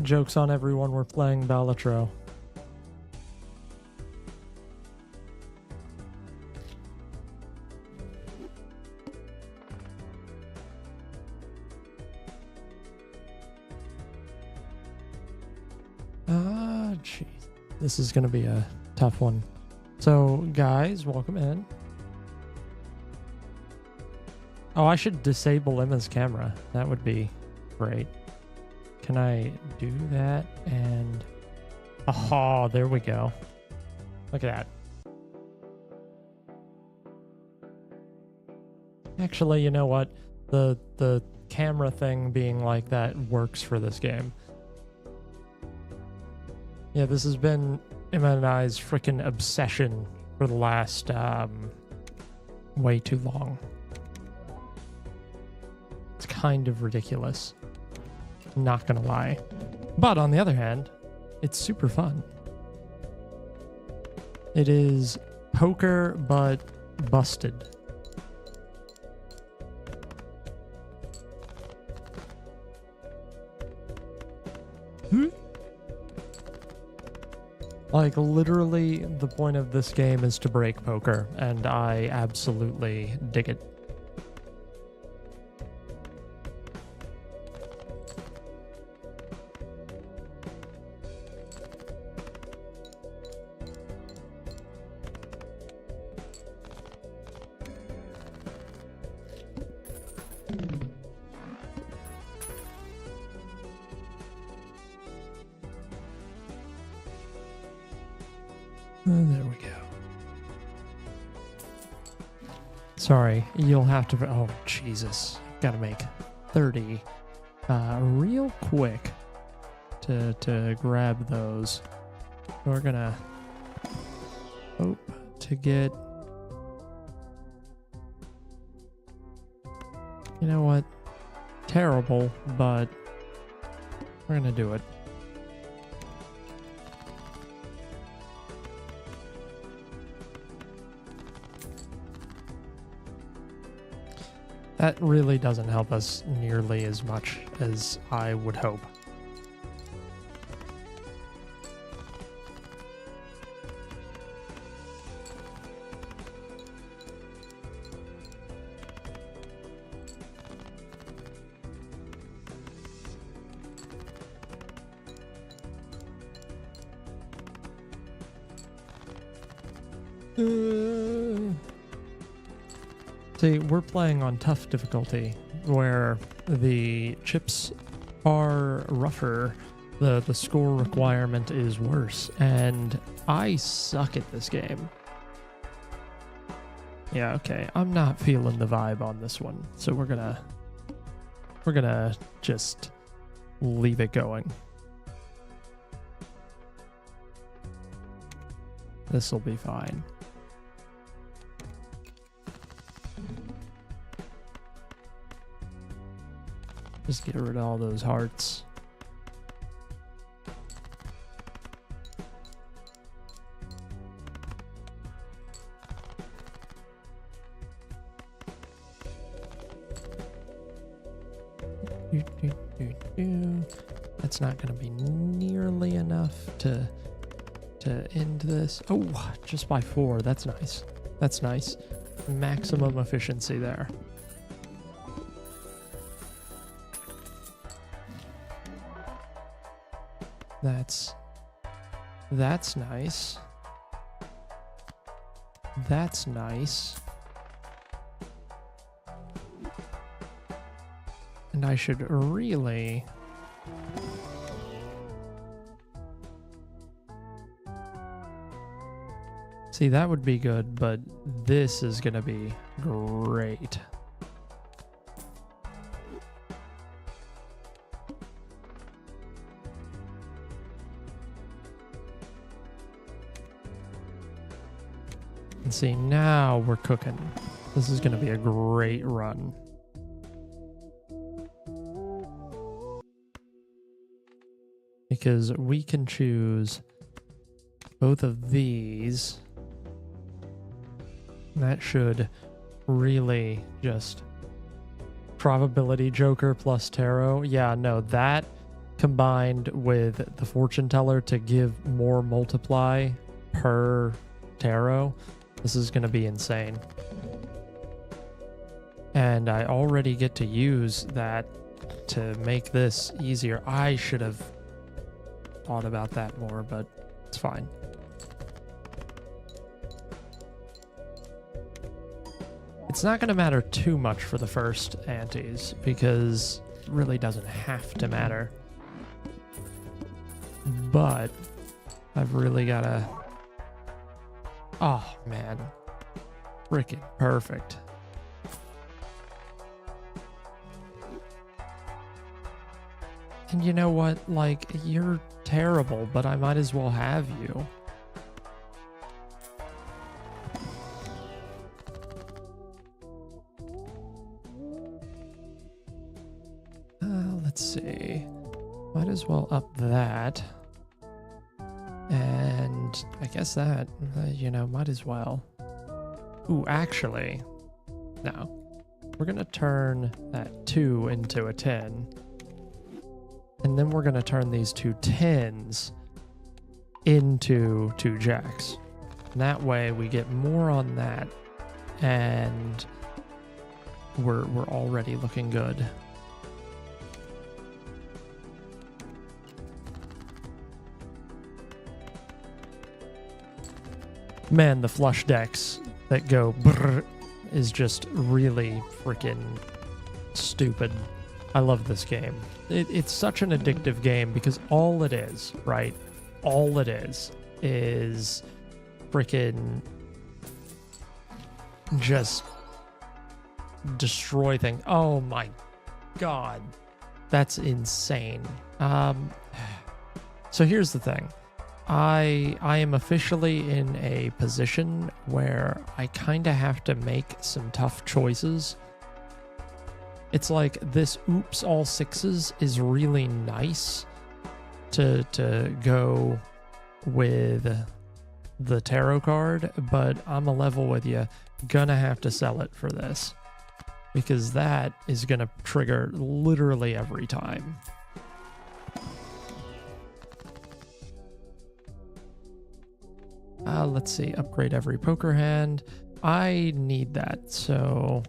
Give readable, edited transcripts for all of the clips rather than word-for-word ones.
Joke's on everyone, we're playing Balatro. Jeez. This is gonna be a tough one. So, guys, welcome in. Oh, I should disable Emma's camera. That would be great. Can I do that? And oh, there we go. Look at that. Actually, you know what? The camera thing being like that works for this game. Yeah, this has been Emma and I's freaking obsession for the last way too long. It's kind of ridiculous. Not gonna lie. But on the other hand, it's super fun. It is poker, but busted. Like, literally, the point of this game is to break poker, and I absolutely dig it. There we go. Sorry, you'll have to... Oh, Jesus. Gotta make 30 real quick to grab those. We're gonna hope to get... You know what? Terrible, but we're gonna do it. That really doesn't help us nearly as much as I would hope. See, we're playing on tough difficulty, where the chips are rougher, the score requirement is worse, and I suck at this game. Yeah, okay, I'm not feeling the vibe on this one, so we're gonna just leave it going. This'll be fine. Just get rid of all those hearts. That's not going to be nearly enough to end this. Oh, just by 4. That's nice. That's nice. Maximum efficiency there. That's nice. That's nice. And I should really... See, that would be good, but this is gonna be great. And see, now we're cooking. This is gonna be a great run. Because we can choose both of these. That should really just... Probability Joker plus Tarot. Yeah, no, that combined with the fortune teller to give more multiply per tarot, this is going to be insane. And I already get to use that to make this easier. I should have thought about that more, but it's fine. It's not going to matter too much for the first antes because it really doesn't have to matter. But I've really got to... Oh, man. Freaking perfect. And you know what? Like, you're terrible, but I might as well have you. Let's see. Might as well up that. And I guess that, might as well. Ooh, actually, no. We're going to turn that 2 into a 10. And then we're going to turn these 2 10s into 2 jacks. And that way we get more on that. And we're already looking good. Man, the flush decks that go brrr is just really freaking stupid. I love this game. It's such an addictive game because all it is, right? All it is freaking just destroy things. Oh my God. That's insane. So here's the thing. I am officially in a position where I kind of have to make some tough choices. It's like this oops all sixes is really nice to go with the tarot card, but I'm a level with you. Gonna have to sell it for this because that is gonna trigger literally every time. Let's see, upgrade every poker hand. I need that, so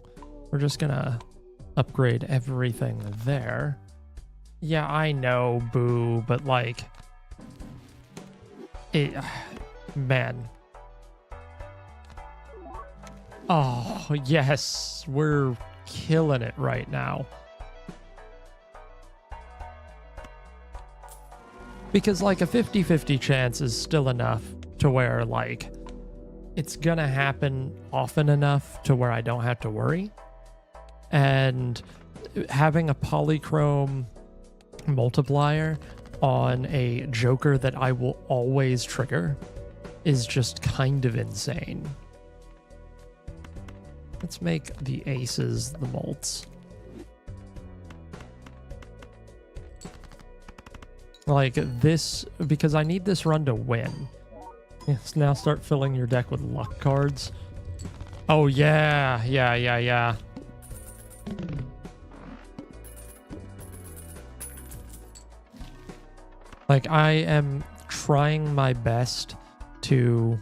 we're just gonna upgrade everything there. Yeah, I know, boo, but like, man. Oh, yes, we're killing it right now. Because like a 50-50 chance is still enough to where like it's gonna happen often enough to where I don't have to worry. And having a polychrome multiplier on a joker that I will always trigger is just kind of insane. Let's make the aces the mults. Like this, because I need this run to win. Yes, now start filling your deck with luck cards. Oh yeah. Like I am trying my best to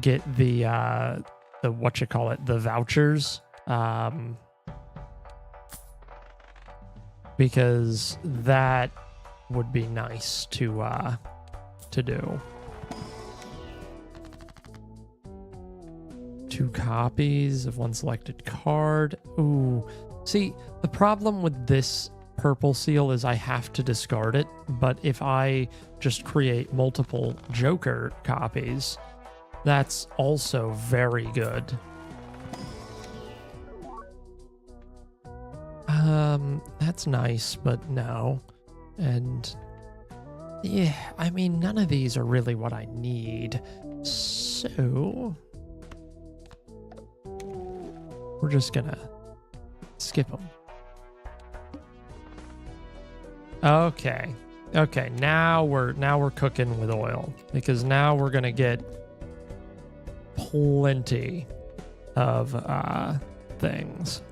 get the the vouchers, because that would be nice to do. 2 copies of one selected card. Ooh, see, the problem with this purple seal is I have to discard it, but if I just create multiple Joker copies, that's also very good. That's nice, but no. And yeah, I mean, none of these are really what I need. So we're just gonna skip them. Okay. Okay, now we're cooking with oil, because now we're gonna get plenty of things.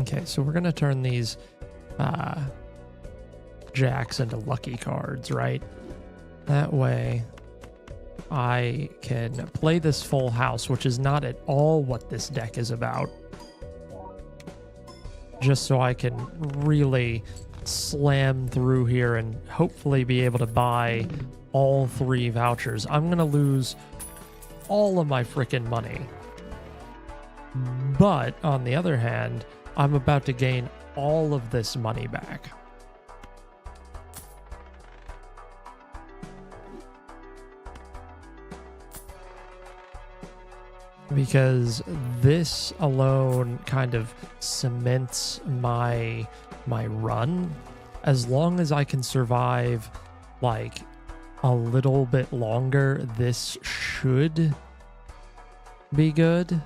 Okay, so we're going to turn these jacks into lucky cards, right? That way I can play this full house, which is not at all what this deck is about. Just so I can really slam through here and hopefully be able to buy all 3 vouchers. I'm going to lose all of my freaking money. But on the other hand, I'm about to gain all of this money back. Because this alone kind of cements my run. As long as I can survive like a little bit longer, this should be good.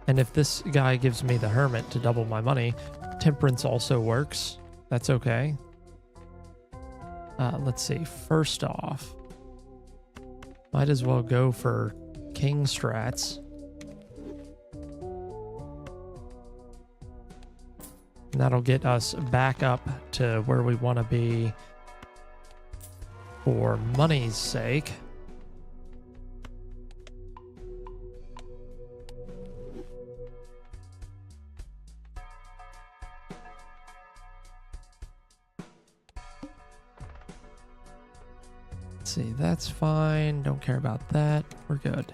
And if this guy gives me the Hermit to double my money, Temperance also works. That's okay. Let's see. First off, might as well go for King strats. And that'll get us back up to where we want to be for money's sake. Let's see, that's fine. Don't care about that. We're good.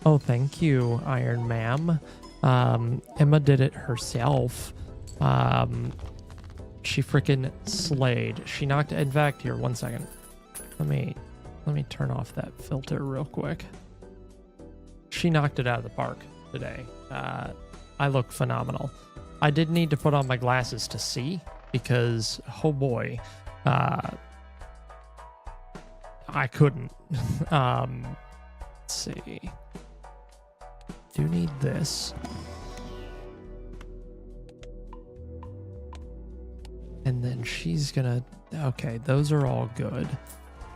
Oh, thank you, Iron Ma'am. Emma did it herself. She freaking slayed. She knocked. In fact, here, 1 second. Let me turn off that filter real quick. She knocked it out of the park today. I look phenomenal. I did need to put on my glasses to see because, oh boy, I couldn't. Let's see. Do need this. And then she's gonna, okay, those are all good.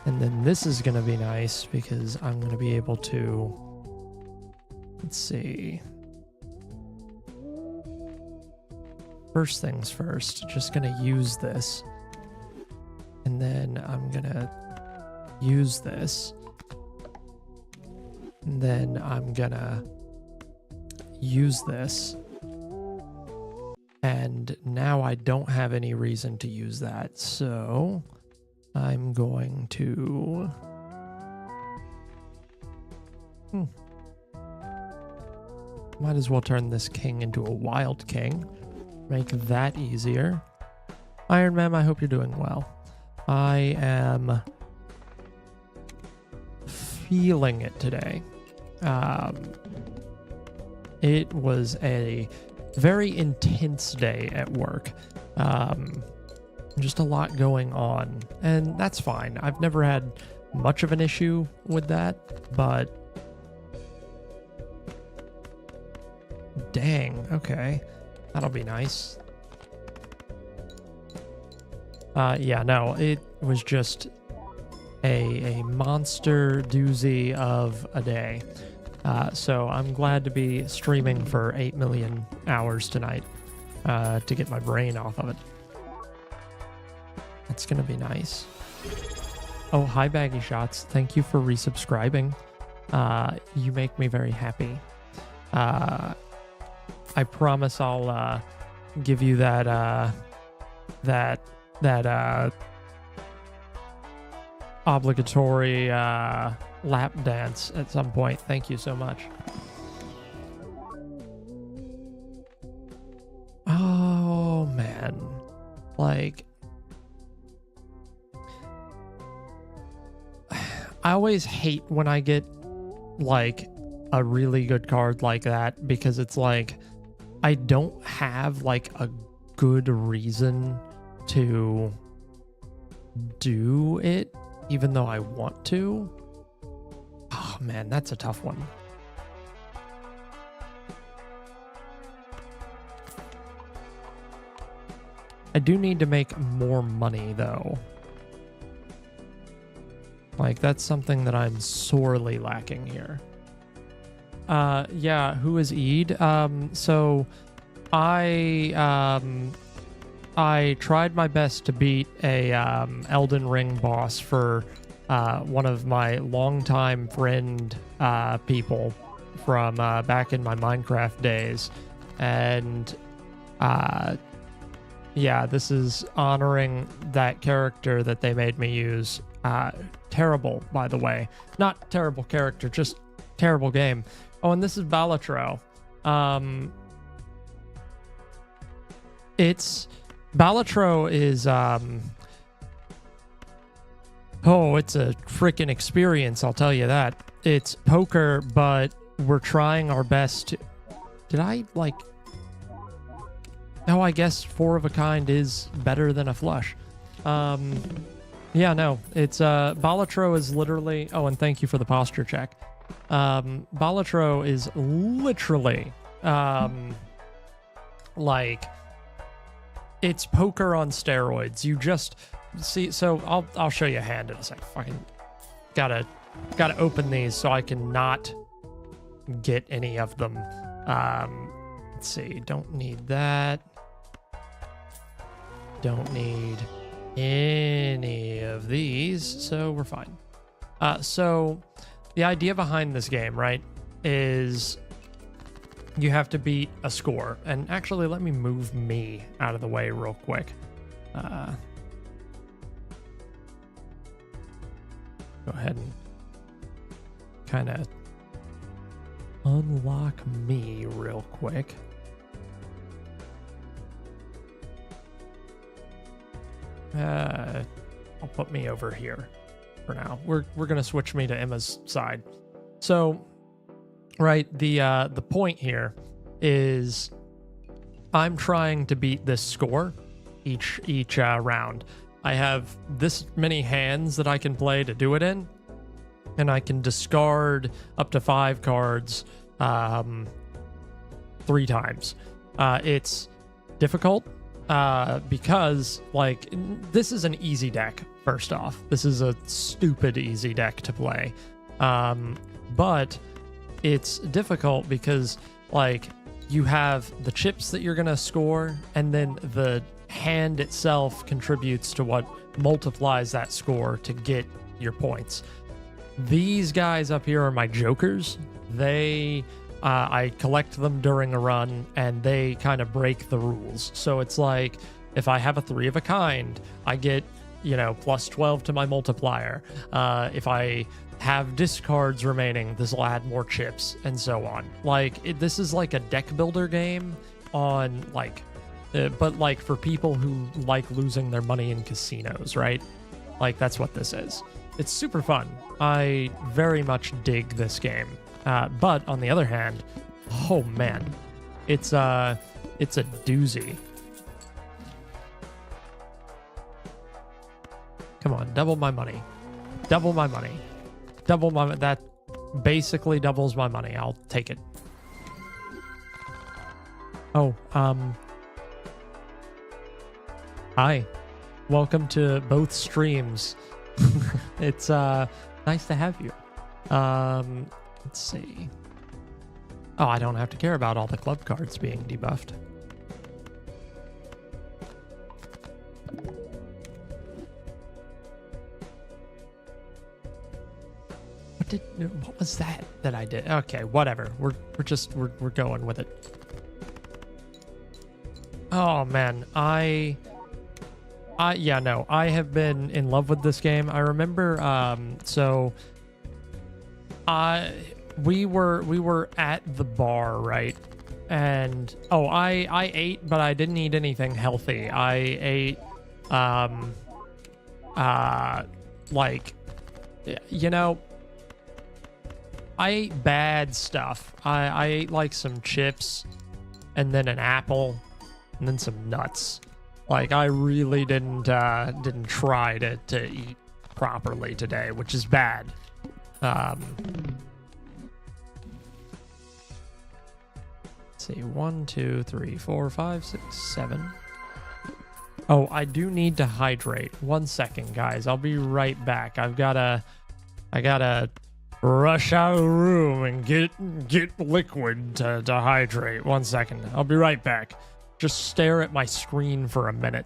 And then this is gonna be nice because I'm gonna be able to, let's see. First things first, just gonna use this. And then I'm gonna use this. And then I'm gonna use this. And now I don't have any reason to use that. So I'm going to... Might as well turn this king into a wild king. Make that easier. Iron Man, I hope you're doing well. I am feeling it today. It was a very intense day at work. Just a lot going on, and that's fine. I've never had much of an issue with that, but dang, okay. That'll be nice. Yeah, no, it was just a monster doozy of a day. So I'm glad to be streaming for 8 million hours tonight to get my brain off of it. That's going to be nice. Oh, hi, Baggy Shots. Thank you for resubscribing. You make me very happy. I promise I'll give you that obligatory lap dance at some point. Thank you so much. Oh man, like I always hate when I get like a really good card like that because it's like I don't have like a good reason to do it even though I want to. Oh man, that's a tough one. I do need to make more money though. Like, that's something that I'm sorely lacking here. Yeah, who is Eid? So I tried my best to beat a Elden Ring boss for one of my longtime friend people from back in my Minecraft days, and yeah, this is honoring that character that they made me use. Terrible, by the way. Not terrible character, just terrible game. Oh, and this is Balatro. Balatro is oh, it's a freaking experience, I'll tell you that. It's poker, but we're trying our best to... Did I, like... No, I guess 4 of a kind is better than a flush. Yeah, no, it's, Balatro is literally... Oh, and thank you for the posture check. Balatro is literally, like... It's poker on steroids. You just... See, so I'll show you a hand in a second. Fucking gotta open these so I can not get any of them. Let's see. Don't need that. Don't need any of these, so we're fine. So the idea behind this game, right, is you have to beat a score. And actually, let me move me out of the way real quick. Go ahead and kind of unlock me real quick. I'll put me over here for now. We're gonna switch me to Emma's side. So, right, the point here is I'm trying to beat this score each round. I have this many hands that I can play to do it in, and I can discard up to 5 cards 3 times. It's difficult because, like, this is an easy deck, first off. This is a stupid easy deck to play. But it's difficult because, like, you have the chips that you're going to score, and then the hand itself contributes to what multiplies that score to get your points. These guys up here are my jokers. They I collect them during a run, and they kind of break the rules. So it's like, if I have a 3 of a kind, I get, you know, plus 12 to my multiplier. If I have discards remaining, this will add more chips, and so on. Like, this is like a deck builder game on, like, but like for people who like losing their money in casinos, right? Like, that's what this is. It's super fun. I very much dig this game. But on the other hand, oh man, it's a doozy. Come on, double my money. Double my money. Double my... That basically doubles my money. I'll take it. Oh, hi. Welcome to both streams. It's nice to have you. Let's see. Oh, I don't have to care about all the club cards being debuffed. What was that I did? Okay, whatever. We're going with it. Oh man, yeah, no, I have been in love with this game. I remember, we were at the bar, right? And I ate, but I didn't eat anything healthy. I ate, like, you know, I ate bad stuff. I ate like some chips, and then an apple, and then some nuts. Like, I really didn't try to eat properly today, which is bad. Let's see, 1, 2, 3, 4, 5, 6, 7. Oh, I do need to hydrate. 1 second, guys. I'll be right back. I've gotta I gotta rush out of the room and get liquid to hydrate. 1 second. I'll be right back. Just stare at my screen for a minute.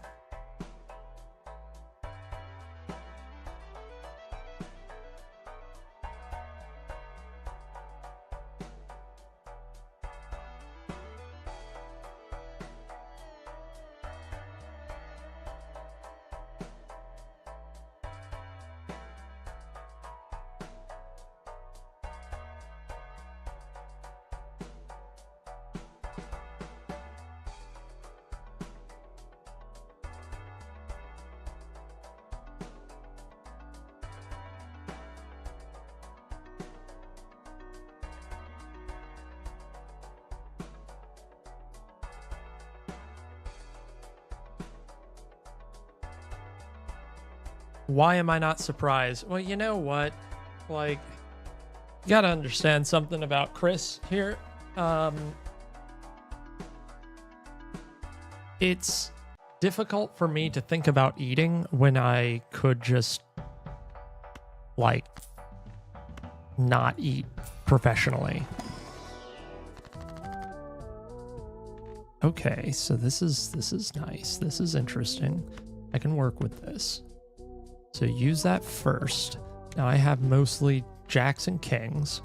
Why am I not surprised? Well, you know what? Like, you gotta understand something about Chris here. It's difficult for me to think about eating when I could just, like, not eat professionally. Okay, so this is nice. This is interesting. I can work with this. So use that first. Now I have mostly jacks and kings.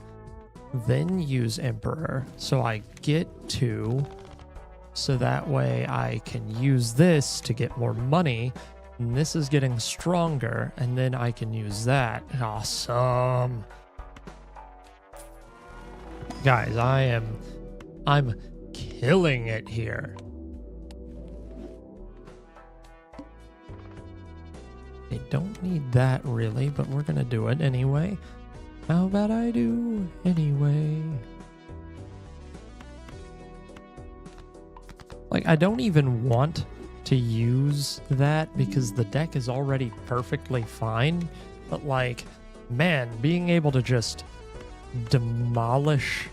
Then use emperor. So I get 2. So that way I can use this to get more money. And this is getting stronger. And then I can use that. Awesome. Guys, I'm killing it here. I don't need that really, but we're gonna do it anyway. How about I do anyway? Like, I don't even want to use that because the deck is already perfectly fine. But like, man, being able to just demolish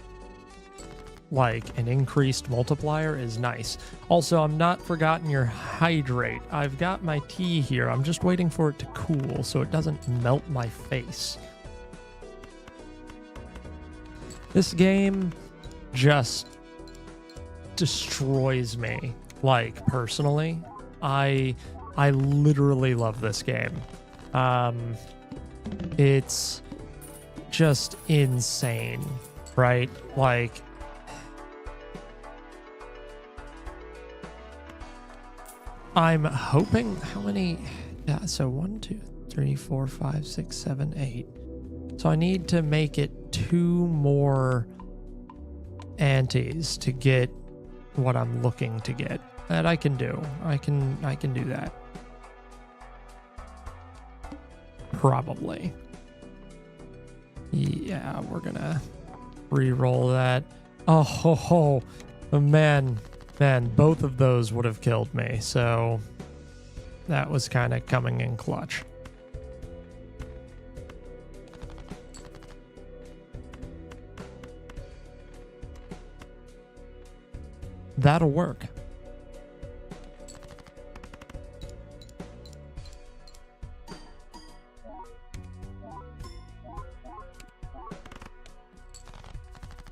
like an increased multiplier is nice. Also, I'm not forgotten your hydrate. I've got my tea here. I'm just waiting for it to cool so it doesn't melt my face. This game just destroys me, like, personally. I literally love this game. It's just insane, right? Like, I'm hoping, how many? Yeah, so 1, 2, 3, 4, 5, 6, 7, 8. So I need to make it 2 more antes to get what I'm looking to get. That I can do. I can do that. Probably. Yeah, we're gonna re-roll that. Oh, ho, ho. Man, both of those would have killed me, so that was kind of coming in clutch. That'll work.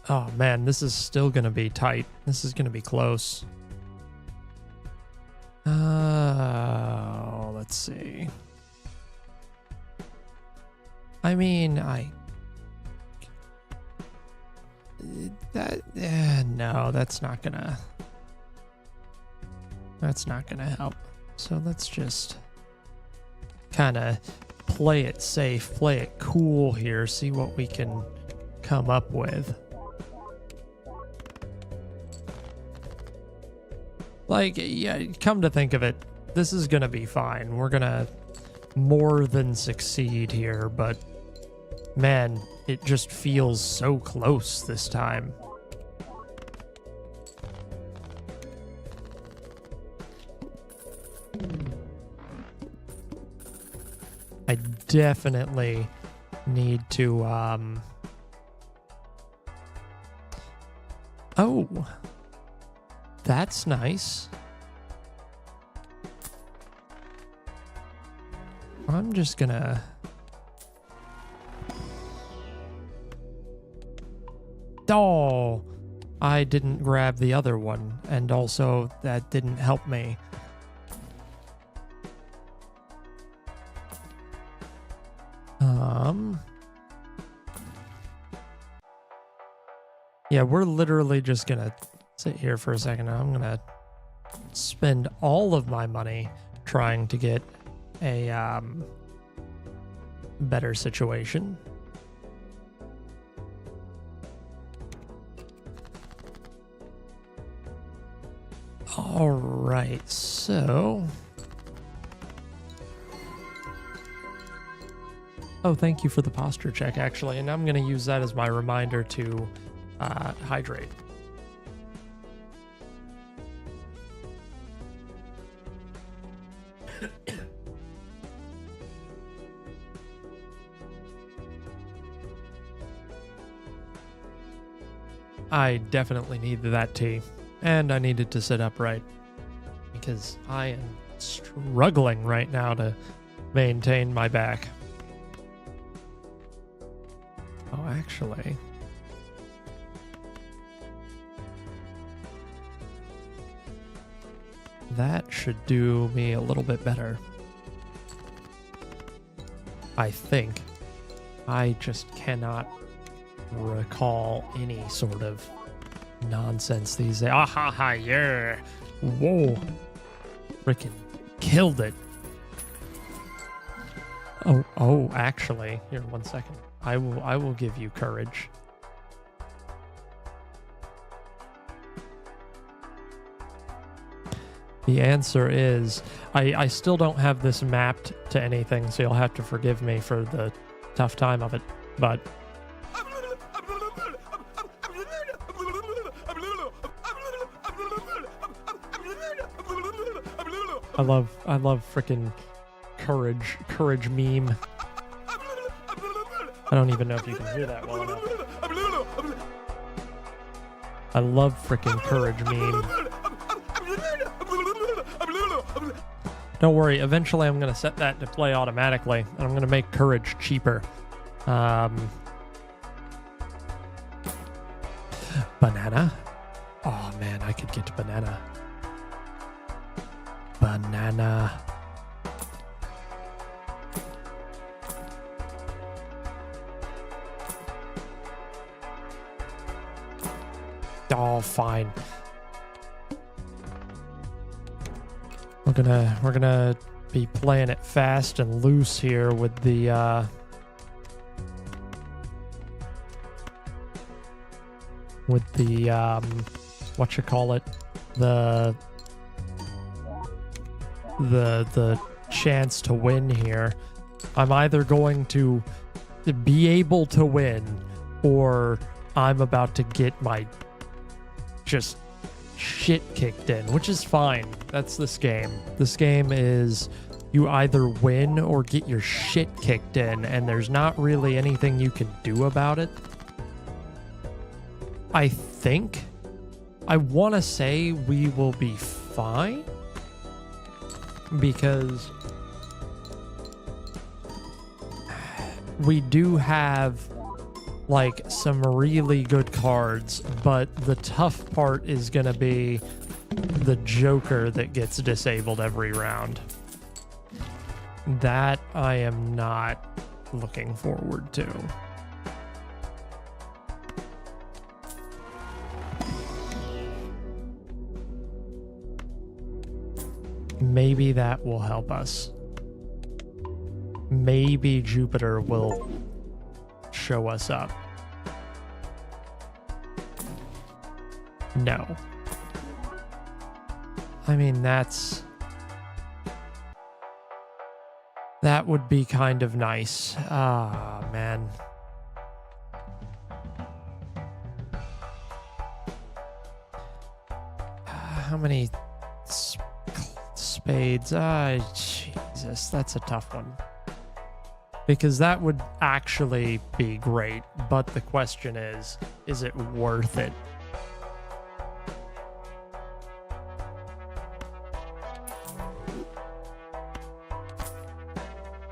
Oh man, this is still gonna be tight. This is gonna be close. Let's see. I mean, no, that's not gonna help. So let's just kind of play it safe, play it cool here, see what we can come up with. Like, yeah, come to think of it, this is gonna be fine. We're gonna more than succeed here, but man, it just feels so close this time. I definitely need to, oh, that's nice. I'm just gonna Oh, I didn't grab the other one, and also that didn't help me. Yeah, we're literally just gonna sit here for a second. I'm gonna spend all of my money trying to get a better situation. All right, so... Oh, thank you for the posture check, actually, and I'm going to use that as my reminder to hydrate. I definitely needed that tea, and I needed to sit upright because I am struggling right now to maintain my back. Oh, actually, that should do me a little bit better. I think. I just cannot recall any sort of nonsense these days. Ah ha ha, yeah. Whoa. Freaking killed it. Oh, actually, here, 1 second. I will give you courage. The answer is, I still don't have this mapped to anything, so you'll have to forgive me for the tough time of it, but... I love frickin' courage meme. I don't even know if you can hear that well enough. I love frickin' courage meme. Don't worry, eventually I'm going to set that to play automatically, and I'm going to make courage cheaper. Banana? Oh man, I could get to banana. Banana. Oh, fine. We're gonna be playing it fast and loose here with the what you call it, the chance to win here. I'm either going to be able to win, or I'm about to get my just shit kicked in, which is fine. That's this game. This game is you either win or get your shit kicked in, and there's not really anything you can do about it. I think. I want to say we will be fine, because we do have like some really good cards, but the tough part is going to be the Joker that gets disabled every round. That I am not looking forward to. Maybe that will help us. Maybe Jupiter will show us up. No. I mean, that would be kind of nice. Ah, man. How many spades? Ah, Jesus, that's a tough one. Because that would actually be great, but the question is it worth it?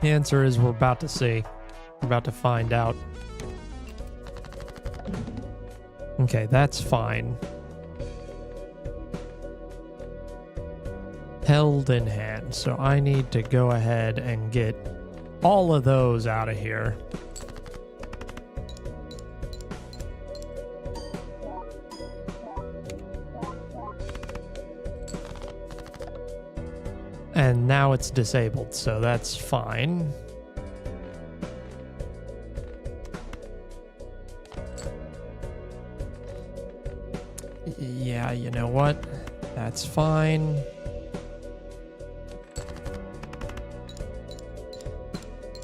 The answer is we're about to see. We're about to find out. Okay, that's fine. Held in hand. So I need to go ahead and get all of those out of here. And now it's disabled, so that's fine. Yeah, you know what? That's fine.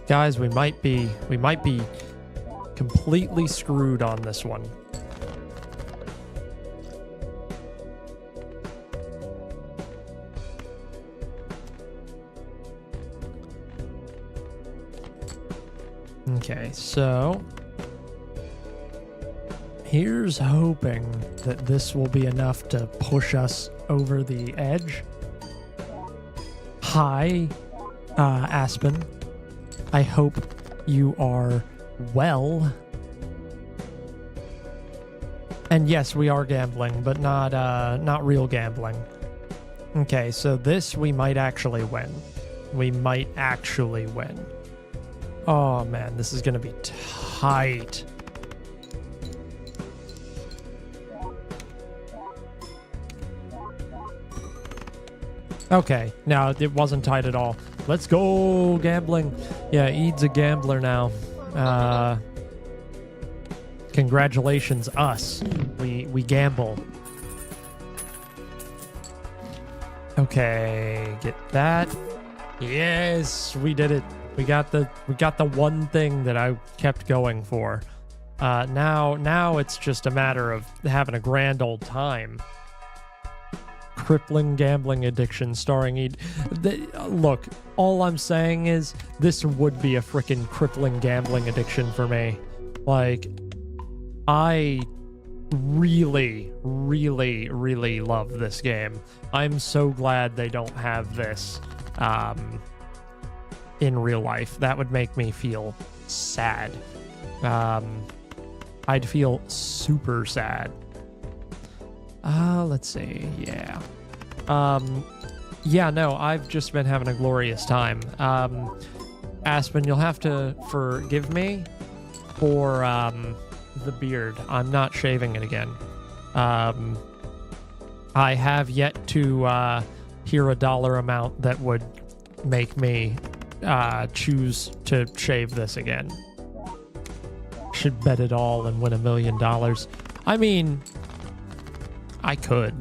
Guys, we might be completely screwed on this one. Okay, so here's hoping that this will be enough to push us over the edge. Hi, Aspen. I hope you are well. And yes, we are gambling, but not real gambling. Okay, so this we might actually win. We might actually win. Oh man, this is gonna be tight. Okay, no, it wasn't tight at all. Let's go gambling. Yeah, Eid's a gambler now. Congratulations, us. We gamble. Okay, get that. Yes, we did it. We got the one thing that I kept going for. Now it's just a matter of having a grand old time. Crippling gambling addiction starring Eid. Look, all I'm saying is this would be a freaking crippling gambling addiction for me. Like, I really, really, really love this game. I'm so glad they don't have this in real life. That would make me feel sad. I'd feel super sad. Let's see. Yeah. Yeah, no, I've just been having a glorious time. Aspen, you'll have to forgive me for the beard. I'm not shaving it again. I have yet to hear a dollar amount that would make me choose to shave this again. Should bet it all and win $1 million. I mean, I could.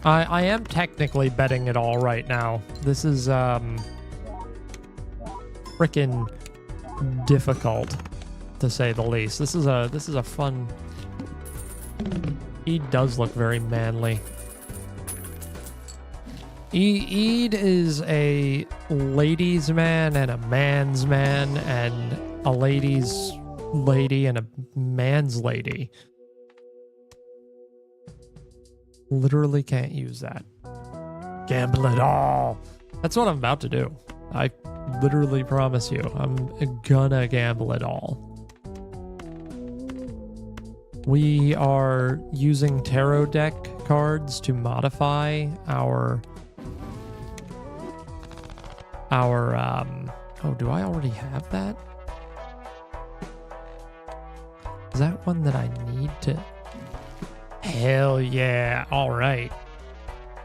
I am technically betting it all right now. This is freaking difficult, to say the least. This is a fun. Eid does look very manly. Eid is a ladies' man and a man's man and a ladies' lady and a man's lady. Literally can't use that. Gamble it all. That's what I'm about to do. I literally promise you, I'm gonna gamble it all. We are using tarot deck cards to modify our oh, do I already have that? Is that one that I need to? Hell yeah. All right.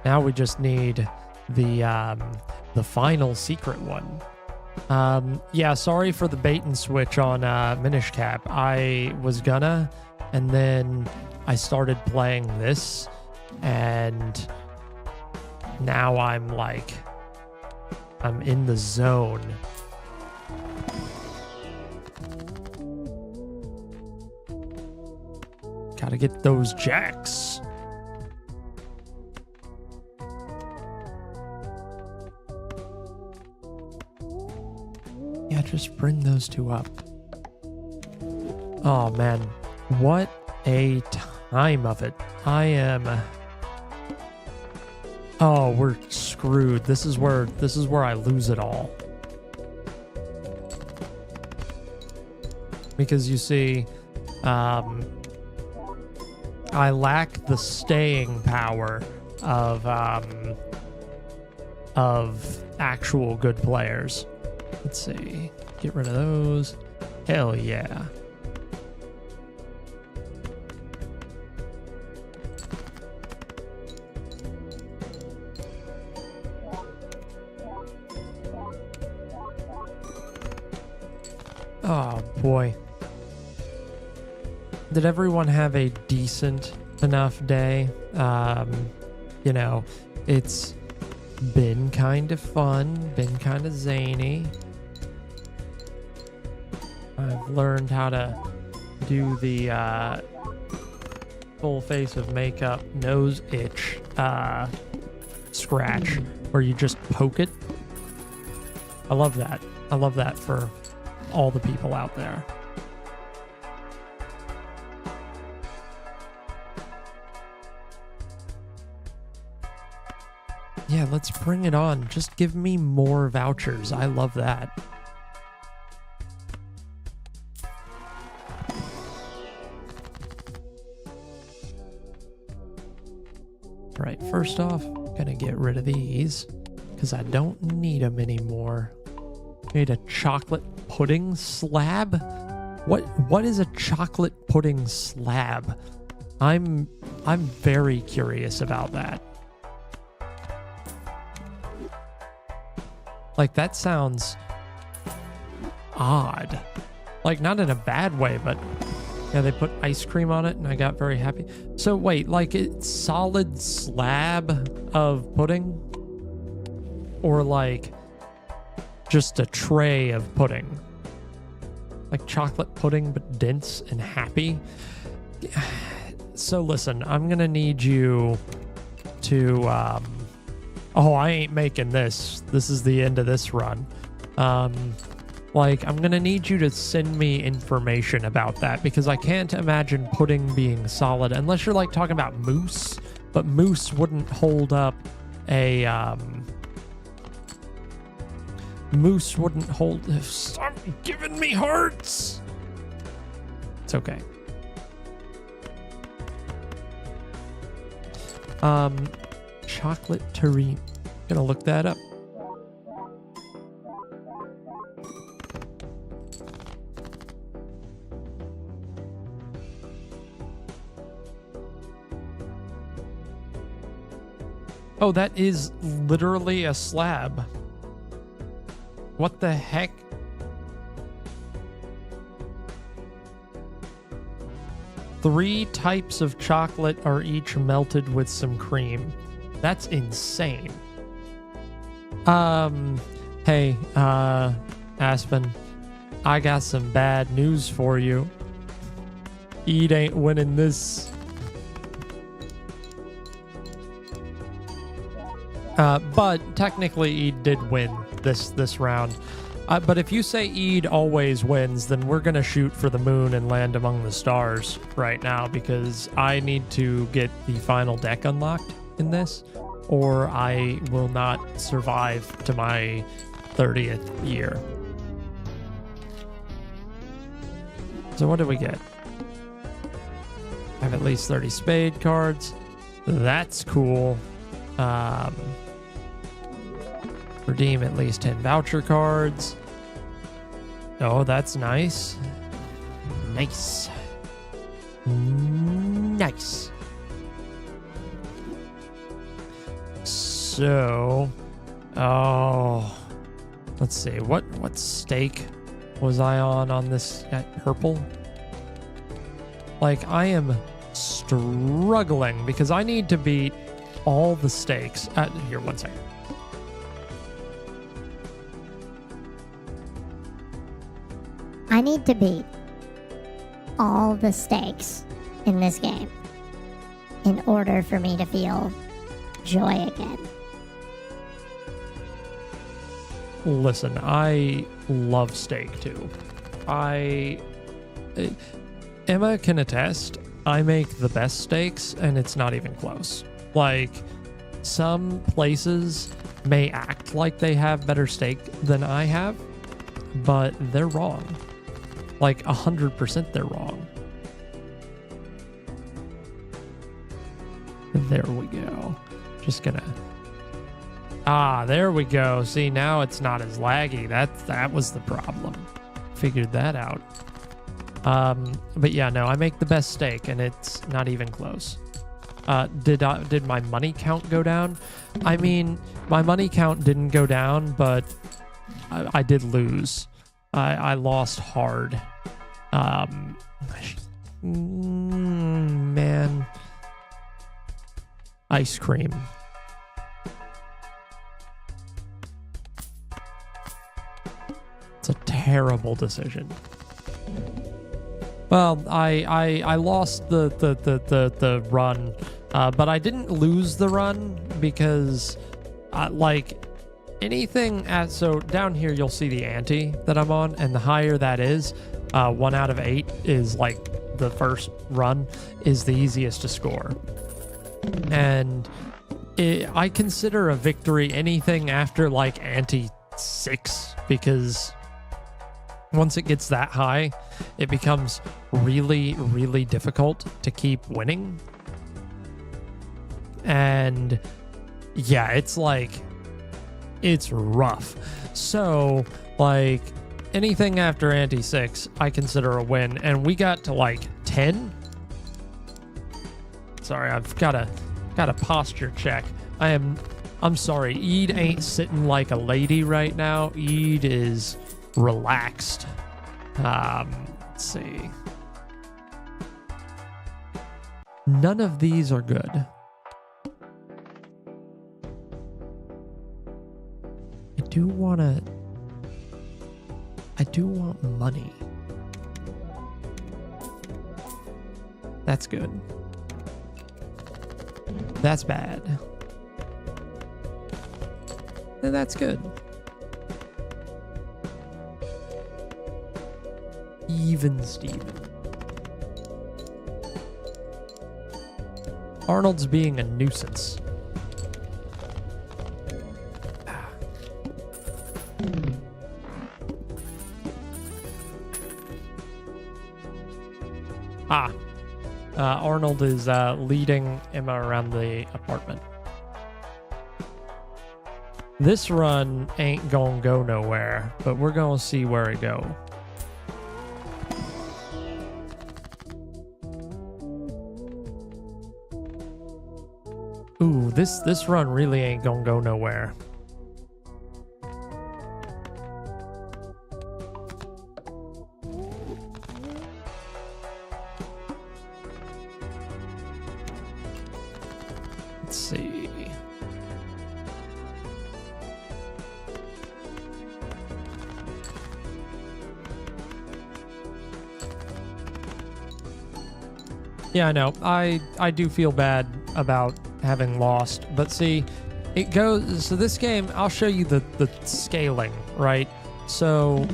Now we just need the final secret one. Yeah, sorry for the bait and switch on Minish Cap. I was gonna, and then I started playing this, and now I'm like, I'm in the zone. Gotta get those jacks. Yeah, just bring those two up. Oh man, what a time of it. I am... Oh, we're screwed. This is where I lose it all. because you see, I lack the staying power of actual good players. Let's see. Get rid of those. Hell yeah. Oh boy. Did everyone have a decent enough day? You know, it's been kind of fun, been kind of zany. I've learned how to do the full face of makeup nose itch scratch where you just poke it. I love that. I love that for all the people out there. Yeah, let's bring it on. Just give me more vouchers. I love that. Right, first off, gonna get rid of these because I don't need them anymore. Need a chocolate pudding slab? What is a chocolate pudding slab? I'm very curious about that. Like, that sounds odd. Like, not in a bad way, but yeah, they put ice cream on it and I got very happy. So wait, like, it's solid slab of pudding? Or like just a tray of pudding? Like chocolate pudding but dense and happy? So listen, I'm gonna need you to oh, I ain't making this. This is the end of this run. Like, I'm gonna need you to send me information about that because I can't imagine pudding being solid unless you're like talking about mousse, but mousse wouldn't hold up a mousse wouldn't hold. Stop giving me hearts. It's okay. Chocolate terrine. Gonna look that up. Oh, that is literally a slab. What the heck? Three types of chocolate are each melted with some cream. That's insane. Hey, Aspen, I got some bad news for you. Eid ain't winning this. But technically Eid did win this round. But if you say Eid always wins, then we're gonna shoot for the moon and land among the stars right now because I need to get the final deck unlocked in this, or I will not survive to my 30th year. So what do we get? I have at least 30 spade cards. That's cool. Redeem at least 10 voucher cards. Oh, that's nice. Nice. Nice. So, oh, let's see. What stake was I on this at purple? Like, I am struggling because I need to beat all the stakes. Here, 1 second. I need to beat all the stakes in this game in order for me to feel joy again. Listen, I love steak too. Emma can attest, I make the best steaks and it's not even close. Like, some places may act like they have better steak than I have, but they're wrong. like 100% they're wrong. There we go. Just gonna... there we go. See, now it's not as laggy. That was the problem. Figured that out. But yeah, no, I make the best steak, and it's not even close. Did my money count go down? I mean, my money count didn't go down, but I did lose. I lost hard. Man. Ice cream. It's a terrible decision. Well, I lost the run, but I didn't lose the run because, like, anything so down here you'll see the ante that I'm on, and the higher that is, 1 out of 8 is like the first run is the easiest to score. And I consider a victory anything after like ante 6, because once it gets that high, it becomes really, really difficult to keep winning. And yeah, it's like, it's rough. So like anything after ante 6, I consider a win. And we got to like 10. Sorry, I've got a posture check. I'm sorry. Eid ain't sitting like a lady right now. Eid is relaxed. Let's see. None of these are good. I do want money. That's good. That's bad. And that's good. Even Steven. Arnold's being a nuisance. Arnold is leading Emma around the apartment. This run ain't gonna go nowhere, but we're gonna see where it go. Ooh, this run really ain't gonna go nowhere. Let's see. Yeah, I know. I do feel bad about having lost, but see, it goes, so this game, I'll show you the scaling, right? So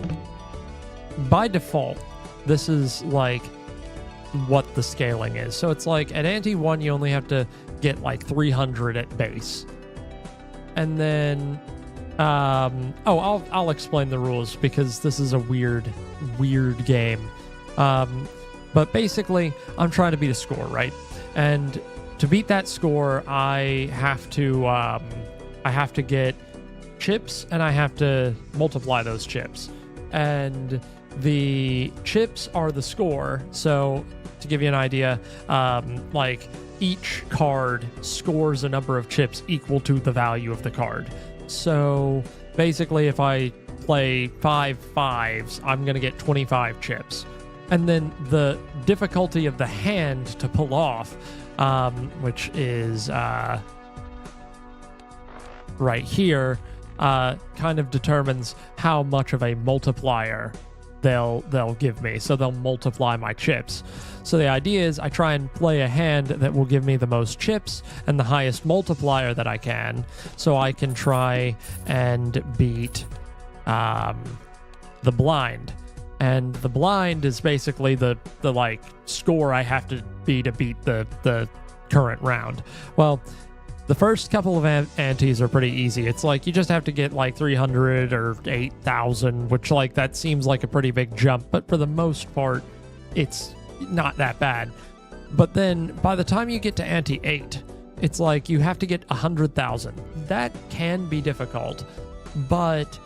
by default, this is like what the scaling is. So it's like at ante 1, you only have to get like 300 at base. And then, I'll explain the rules because this is a weird game. But basically, I'm trying to beat a score, right? And to beat that score, I have to get chips, and I have to multiply those chips. And the chips are the score. So to give you an idea, like each card scores a number of chips equal to the value of the card. So basically, if I play 5 5s, I'm going to get 25 chips. And then the difficulty of the hand to pull off, which is right here, kind of determines how much of a multiplier they'll give me. So they'll multiply my chips. So the idea is I try and play a hand that will give me the most chips and the highest multiplier that I can, so I can try and beat the blind. And the blind is basically the like score I have to beat the current round. Well, The first couple of antes are pretty easy. It's like you just have to get like 300 or 8,000, which like that seems like a pretty big jump, but for the most part, it's not that bad. But then by the time you get to ante 8, it's like you have to get 100,000. That can be difficult, but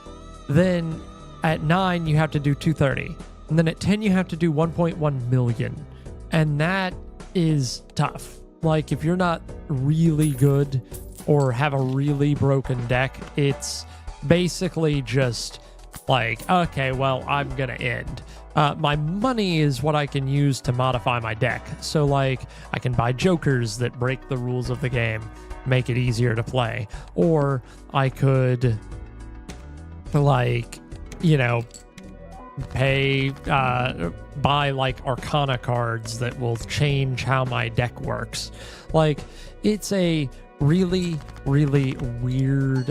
then at 9 you have to do 230, and then at 10 you have to do 1.1 million, and that is tough. Like if you're not really good or have a really broken deck, it's basically just like, okay, well, I'm gonna end. My money is what I can use to modify my deck. So like I can buy jokers that break the rules of the game, make it easier to play. Or I could like, you know, buy like Arcana cards that will change how my deck works. Like it's a really, really weird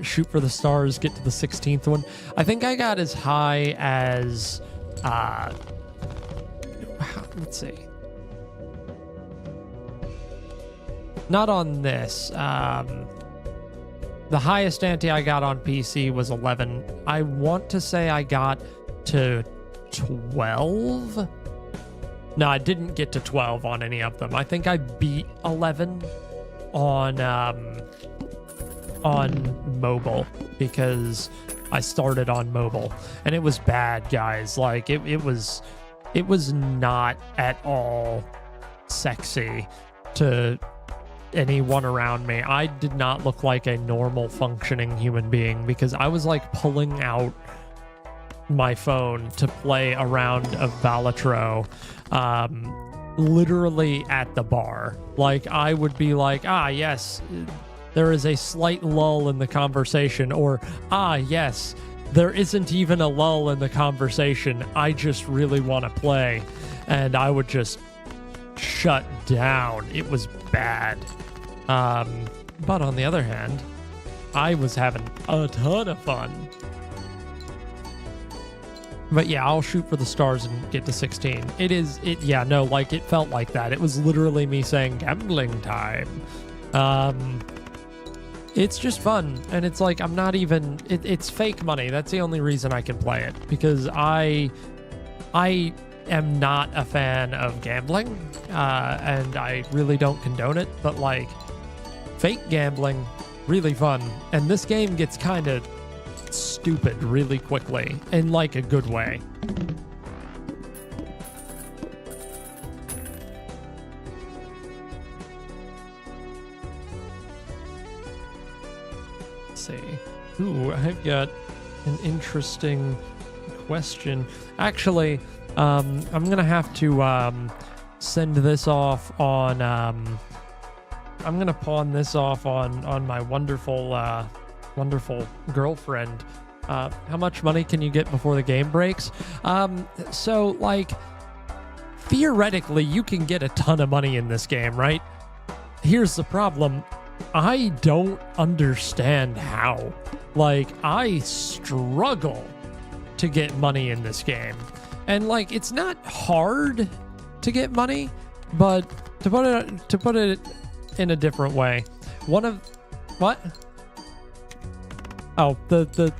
shoot for the stars, get to the 16th one. I think I got as high as let's see, not on this. The highest ante I got on PC was 11. I want to say I got to 12. No, I didn't get to 12 on any of them. I think I beat 11 on mobile because I started on mobile and it was bad, guys. Like it was not at all sexy to anyone around me. I did not look like a normal functioning human being because I was like pulling out my phone to play a round of Balatro literally at the bar. Like I would be like, yes, there is a slight lull in the conversation, or yes, there isn't even a lull in the conversation, I just really want to play. And I would just shut down. It was bad. But on the other hand, I was having a ton of fun. But yeah, I'll shoot for the stars and get to 16. Like it felt like that. It was literally me saying gambling time. It's just fun. And it's like, I'm not even, it's fake money. That's the only reason I can play it, because I am not a fan of gambling, and I really don't condone it, but like fake gambling, really fun. And this game gets kind of stupid really quickly in like a good way. Let's see. Ooh, I've got an interesting question. Actually, I'm gonna have to send this off on I'm gonna pawn this off on my wonderful girlfriend. How much money can you get before the game breaks? So like theoretically you can get a ton of money in this game, right? Here's the problem. I don't understand how. Like I struggle to get money in this game. And like it's not hard to get money, but to put it in a different way. What? Oh, the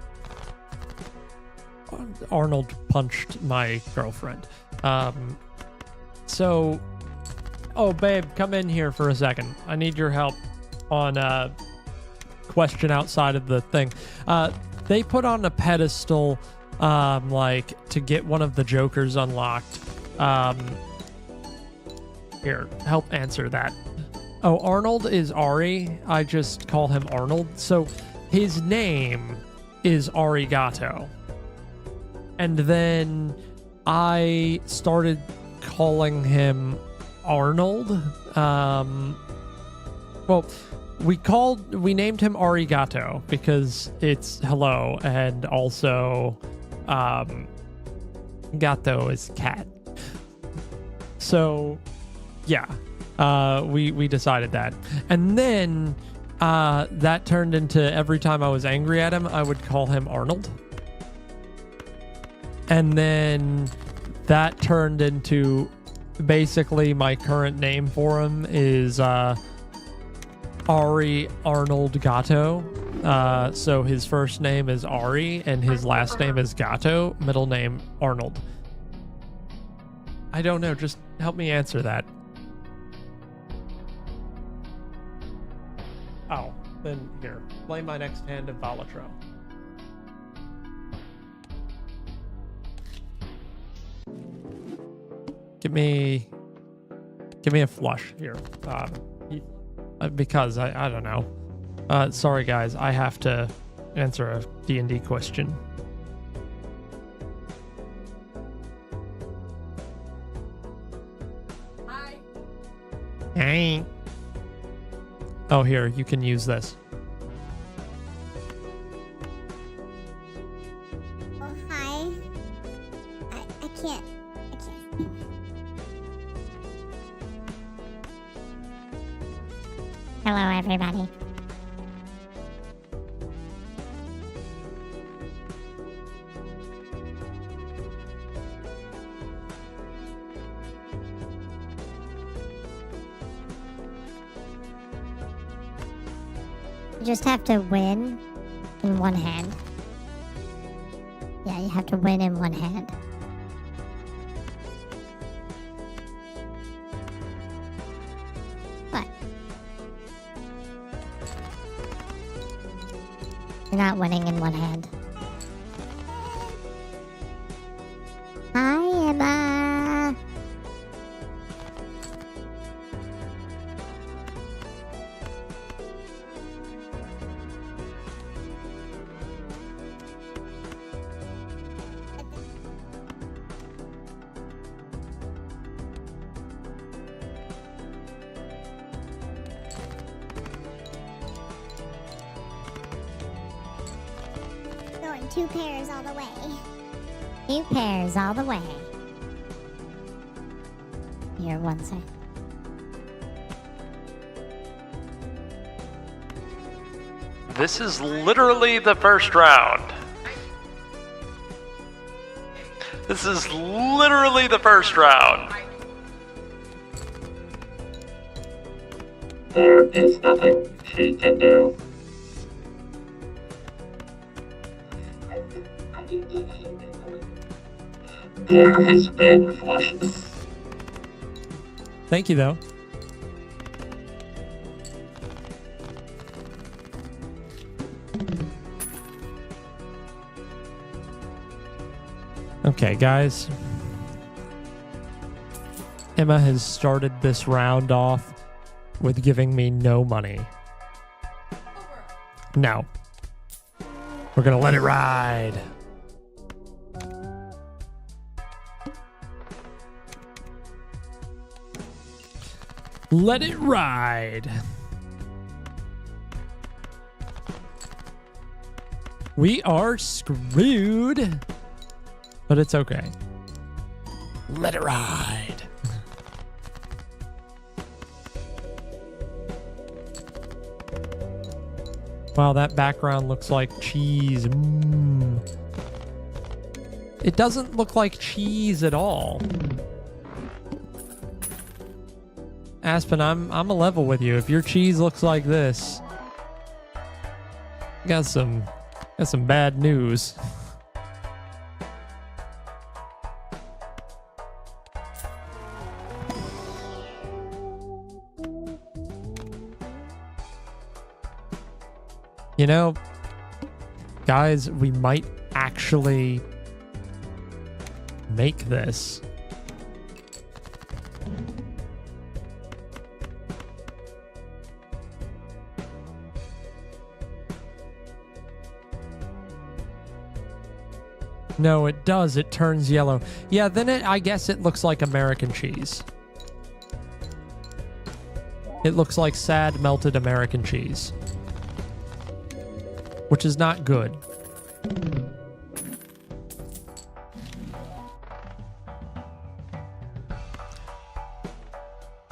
Arnold punched my girlfriend. So, babe, come in here for a second. I need your help on a question outside of the thing. They put on a pedestal, like to get one of the jokers unlocked. Here, help answer that. Oh, Arnold is Ari. I just call him Arnold. So his name is Arigato. And then I started calling him Arnold. Well, we named him Arigato because it's hello, and also gato is cat. So yeah, we decided that. And then that turned into every time I was angry at him, I would call him Arnold. And then that turned into basically my current name for him is Ari Arnold Gatto. So his first name is Ari and his last name is Gatto, middle name Arnold. I don't know, just help me answer that. Oh, then here, play my next hand of Balatro. Give me a flush here. Because I don't know. Sorry guys, I have to answer a D&D question. Hi. Hey. Oh, here, you can use this. Oh, hi. I can't. Hello, everybody. You just have to win in one hand. Yeah, you have to win in one hand. What? You're not winning in one hand. Hi, Emma. Going 2 pairs all the way. 2 pairs all the way. Here, 1 sec. This is literally the first round. This is literally the first round. There is nothing she can do. There has been flushes. Thank you, though. Okay, guys. Emma has started this round off with giving me no money. No. We're gonna let it ride. Let it ride. We are screwed. But it's okay. Let it ride. Wow, that background looks like cheese. It doesn't look like cheese at all. Aspen, I'm a level with you. If your cheese looks like this, got some bad news. You know, guys, we might actually make this. No, it does. It turns yellow. Yeah, then I guess it looks like American cheese. It looks like sad melted American cheese. Which is not good.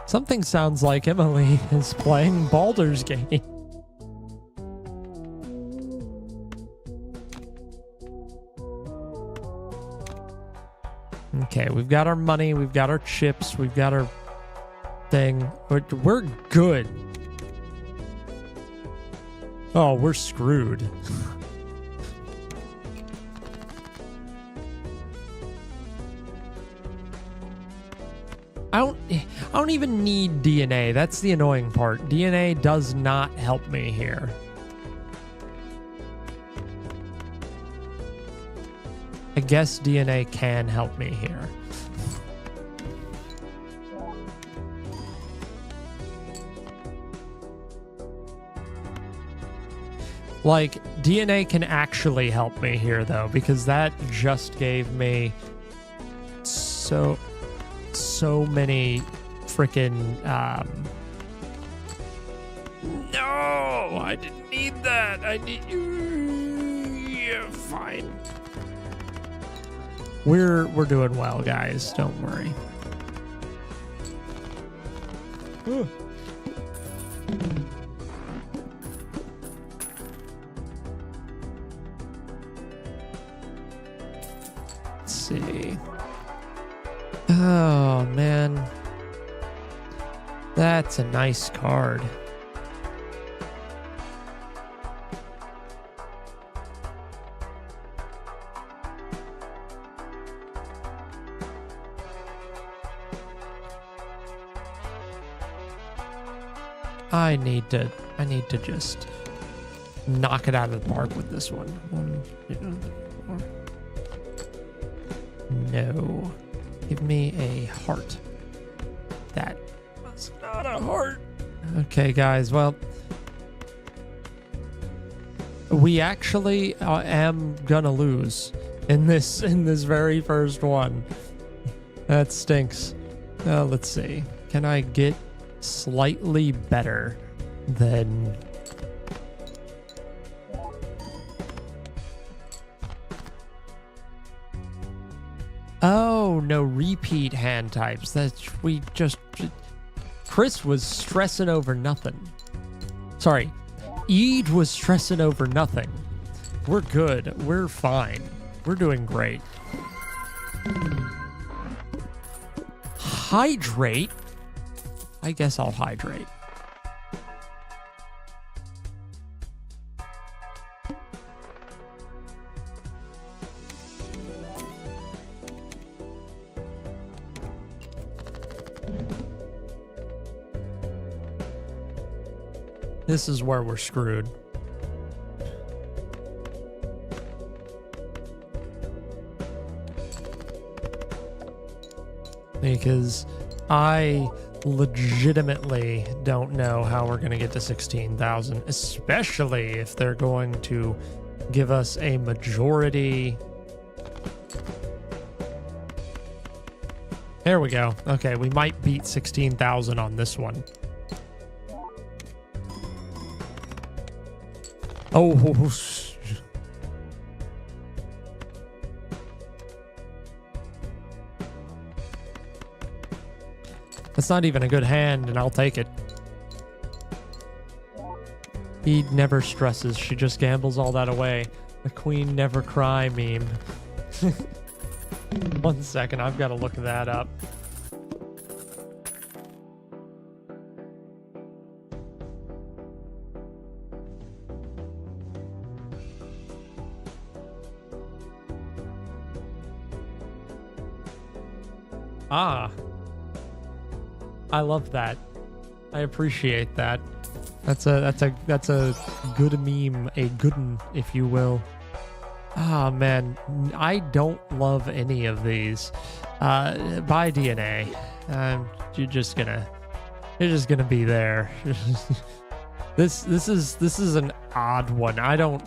Something sounds like Emily is playing Baldur's Gate. Okay, we've got our money, we've got our chips, we've got our thing. We're good. Oh, we're screwed. I don't even need DNA. That's the annoying part. DNA does not help me here. I guess DNA can help me here. Like, DNA can actually help me here, though, because that just gave me so many freaking, no, I didn't need that. I need you. Yeah, fine. We're doing well, guys. Don't worry. Let's see. Oh, man. That's a nice card. I need to just knock it out of the park with this one. 1, 2, 4. No. Give me a heart. That was not a heart. Okay, guys. Well, we actually am gonna lose in this very first one. That stinks. Let's see. Can I get slightly better than... Oh, no repeat hand types. Chris was stressing over nothing. Sorry. Eid was stressing over nothing. We're good. We're fine. We're doing great. Hydrate? I guess I'll hydrate. This is where we're screwed. Because I legitimately don't know how we're going to get to 16,000, especially if they're going to give us a majority. There we go. Okay, we might beat 16,000 on this one. Oh, that's not even a good hand, and I'll take it. He never stresses. She just gambles all that away. The queen never cry meme. 1 second, I've got to look that up. Ah, I love that. I appreciate that. That's a good meme, a good one, if you will. Ah, man, I don't love any of these. Buy DNA. You're just gonna be there. This is an odd one. I don't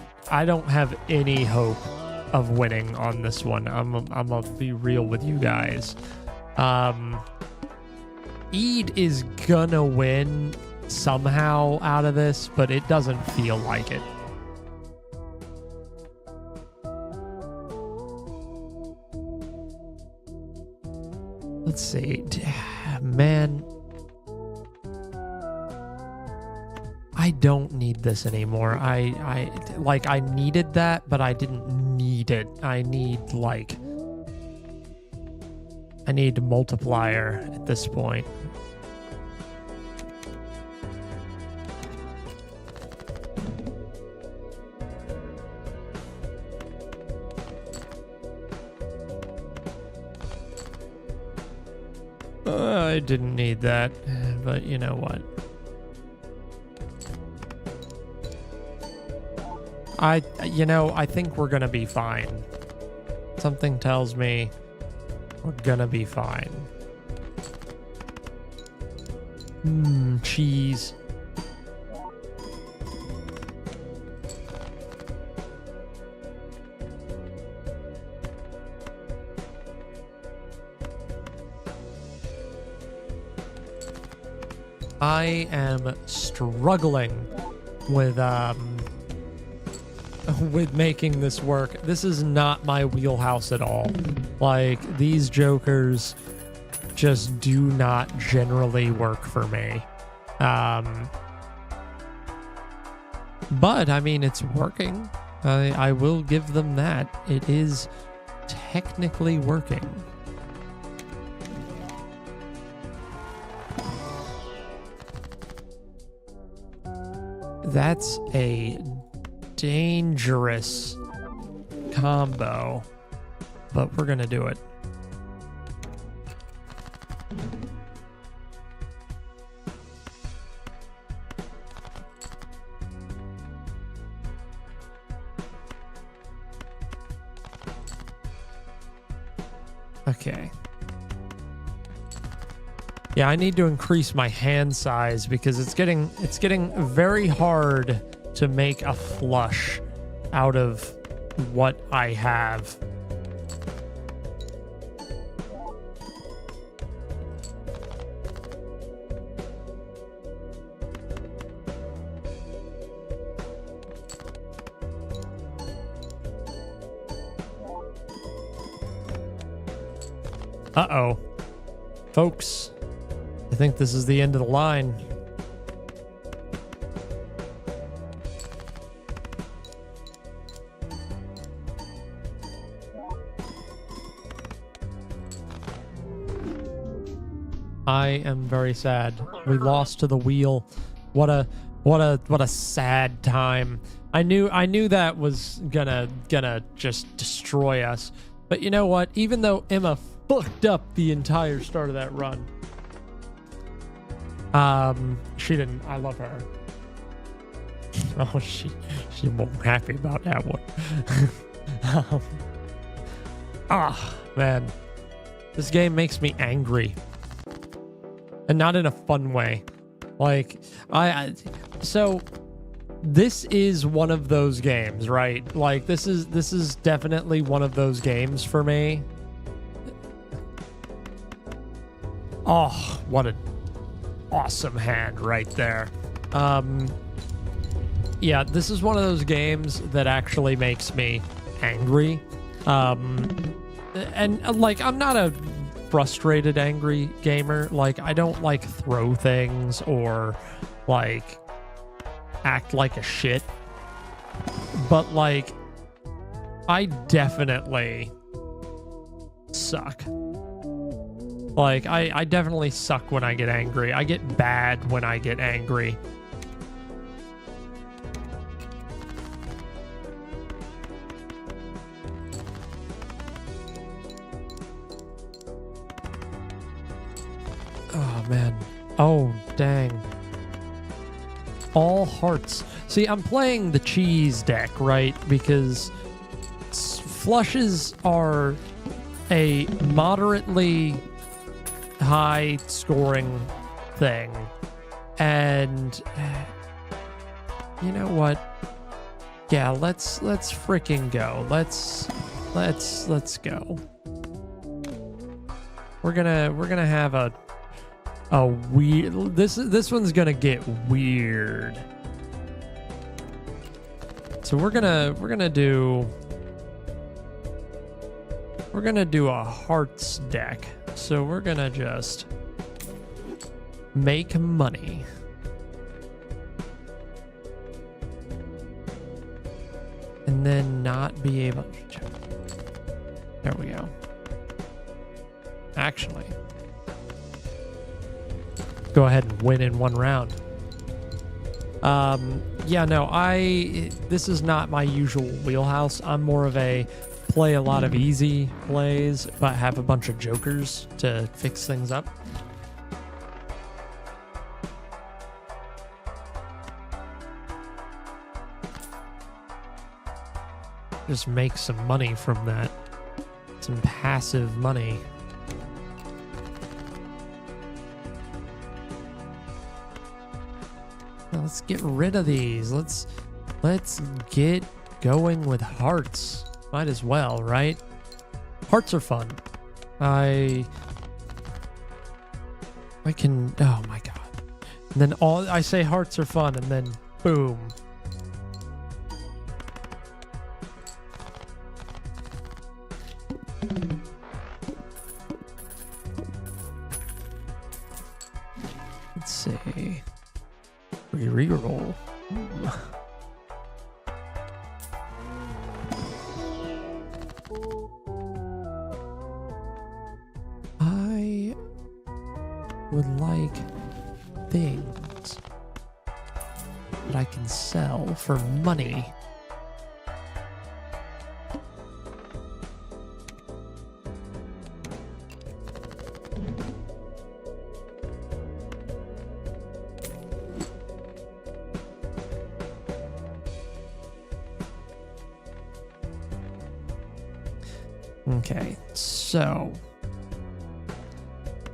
have any hope of winning on this one. I'm gonna be real with you guys. Eid is gonna win somehow out of this, but it doesn't feel like it. Let's see. Man, I don't need this anymore. I needed that, but I didn't need it. I need multiplier at this point. I didn't need that, but you know what? I think we're gonna be fine. Something tells me we're gonna be fine. Cheese. I am struggling with making this work. This is not my wheelhouse at all. Like, these jokers just do not generally work for me. But I mean, it's working. I will give them that. It is technically working. That's a dangerous combo, but we're gonna do it. Okay. Yeah, I need to increase my hand size because it's getting very hard to make a flush out of what I have. Uh-oh. Folks, I think this is the end of the line. I am very sad. We lost to the wheel. What a sad time. I knew that was gonna just destroy us. But you know what? Even though Emma fucked up the entire start of that run, she didn't. I love her. Oh, she won't be happy about that one. Man, this game makes me angry, and not in a fun way. Like so this is one of those games, right? Like this is definitely one of those games for me. Oh, what an awesome hand right there. Yeah, this is one of those games that actually makes me angry. And like, I'm not a frustrated, angry gamer. Like, I don't like throw things or like act like a shit. But like, I definitely suck. Like, I definitely suck when I get angry. I get bad when I get angry. Oh, man. Oh, dang. All hearts. See, I'm playing the cheese deck, right? Because flushes are a moderately high scoring thing, and you know what? Yeah, let's freaking go. Let's go. We're gonna have a weird. This one's gonna get weird. So we're gonna do a hearts deck. So we're gonna just make money. And then not be able to... There we go. Actually, go ahead and win in one round. Yeah, no, this is not my usual wheelhouse. I'm more of a play a lot of easy plays, but have a bunch of jokers to fix things up. just make some money from that. Some passive money. Now let's get rid of these. Let's get going with hearts. Might as well, right? Hearts are fun. I can, oh my god. And then I say hearts are fun, and then boom. Let's see. Reroll. I would like things that I can sell for money. Okay, so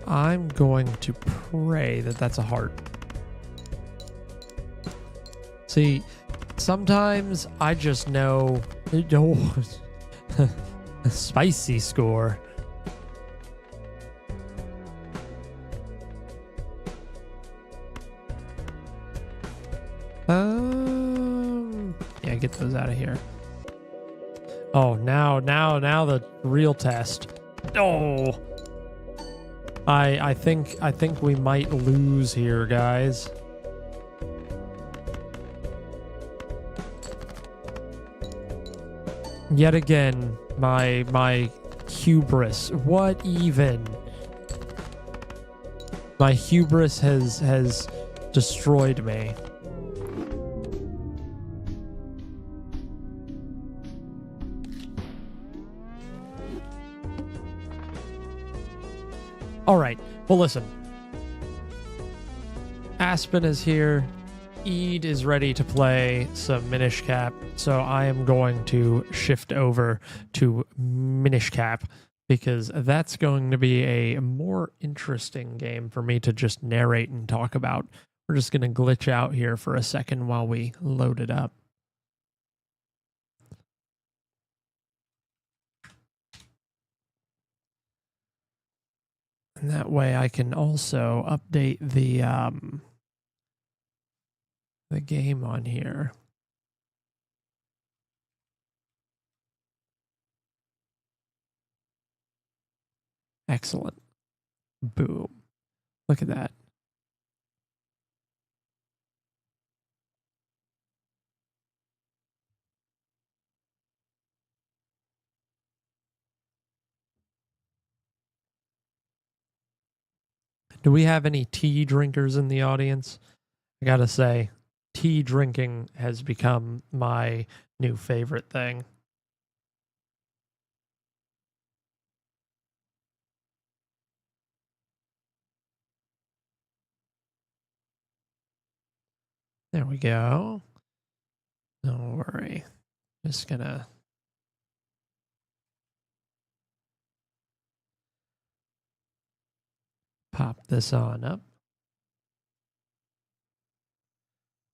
I'm going to pray that that's a heart. See, sometimes I just know, oh, a spicy score. Yeah, get those out of here. Oh, now the real test. Oh, I think we might lose here, guys. Yet again, my hubris. What even? My hubris has destroyed me. All right. Well, listen. Aspen is here. Eid is ready to play some Minish Cap, so I am going to shift over to Minish Cap because that's going to be a more interesting game for me to just narrate and talk about. We're just going to glitch out here for a second while we load it up. And that way I can also update the game on here. Excellent. Boom. Look at that. Do we have any tea drinkers in the audience? I gotta say, tea drinking has become my new favorite thing. There we go. Don't worry. Just gonna pop this on up.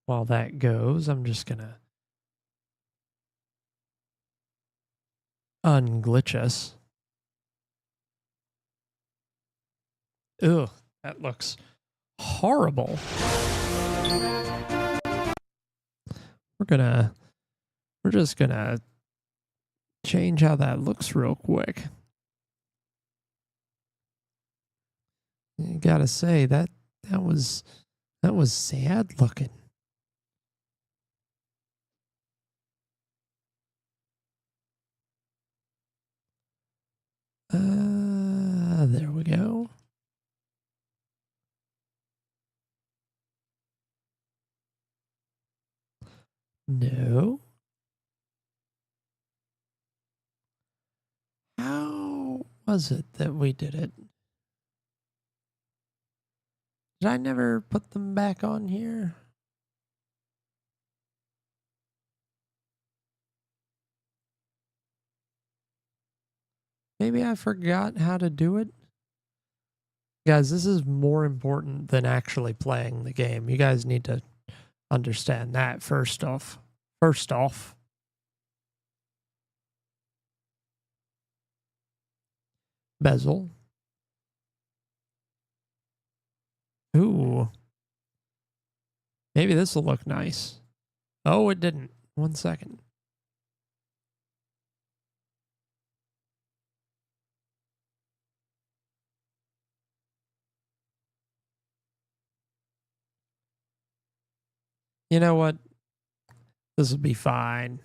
While that goes, I'm just gonna unglitch us. Ugh, that looks horrible. We're just gonna change how that looks real quick. You gotta say that was sad looking. There we go. No. How was it that we did it? Did I never put them back on here? Maybe I forgot how to do it. Guys, this is more important than actually playing the game. You guys need to understand that first off. Bezel. Ooh. Maybe this will look nice. Oh, it didn't. 1 second. You know what? This will be fine.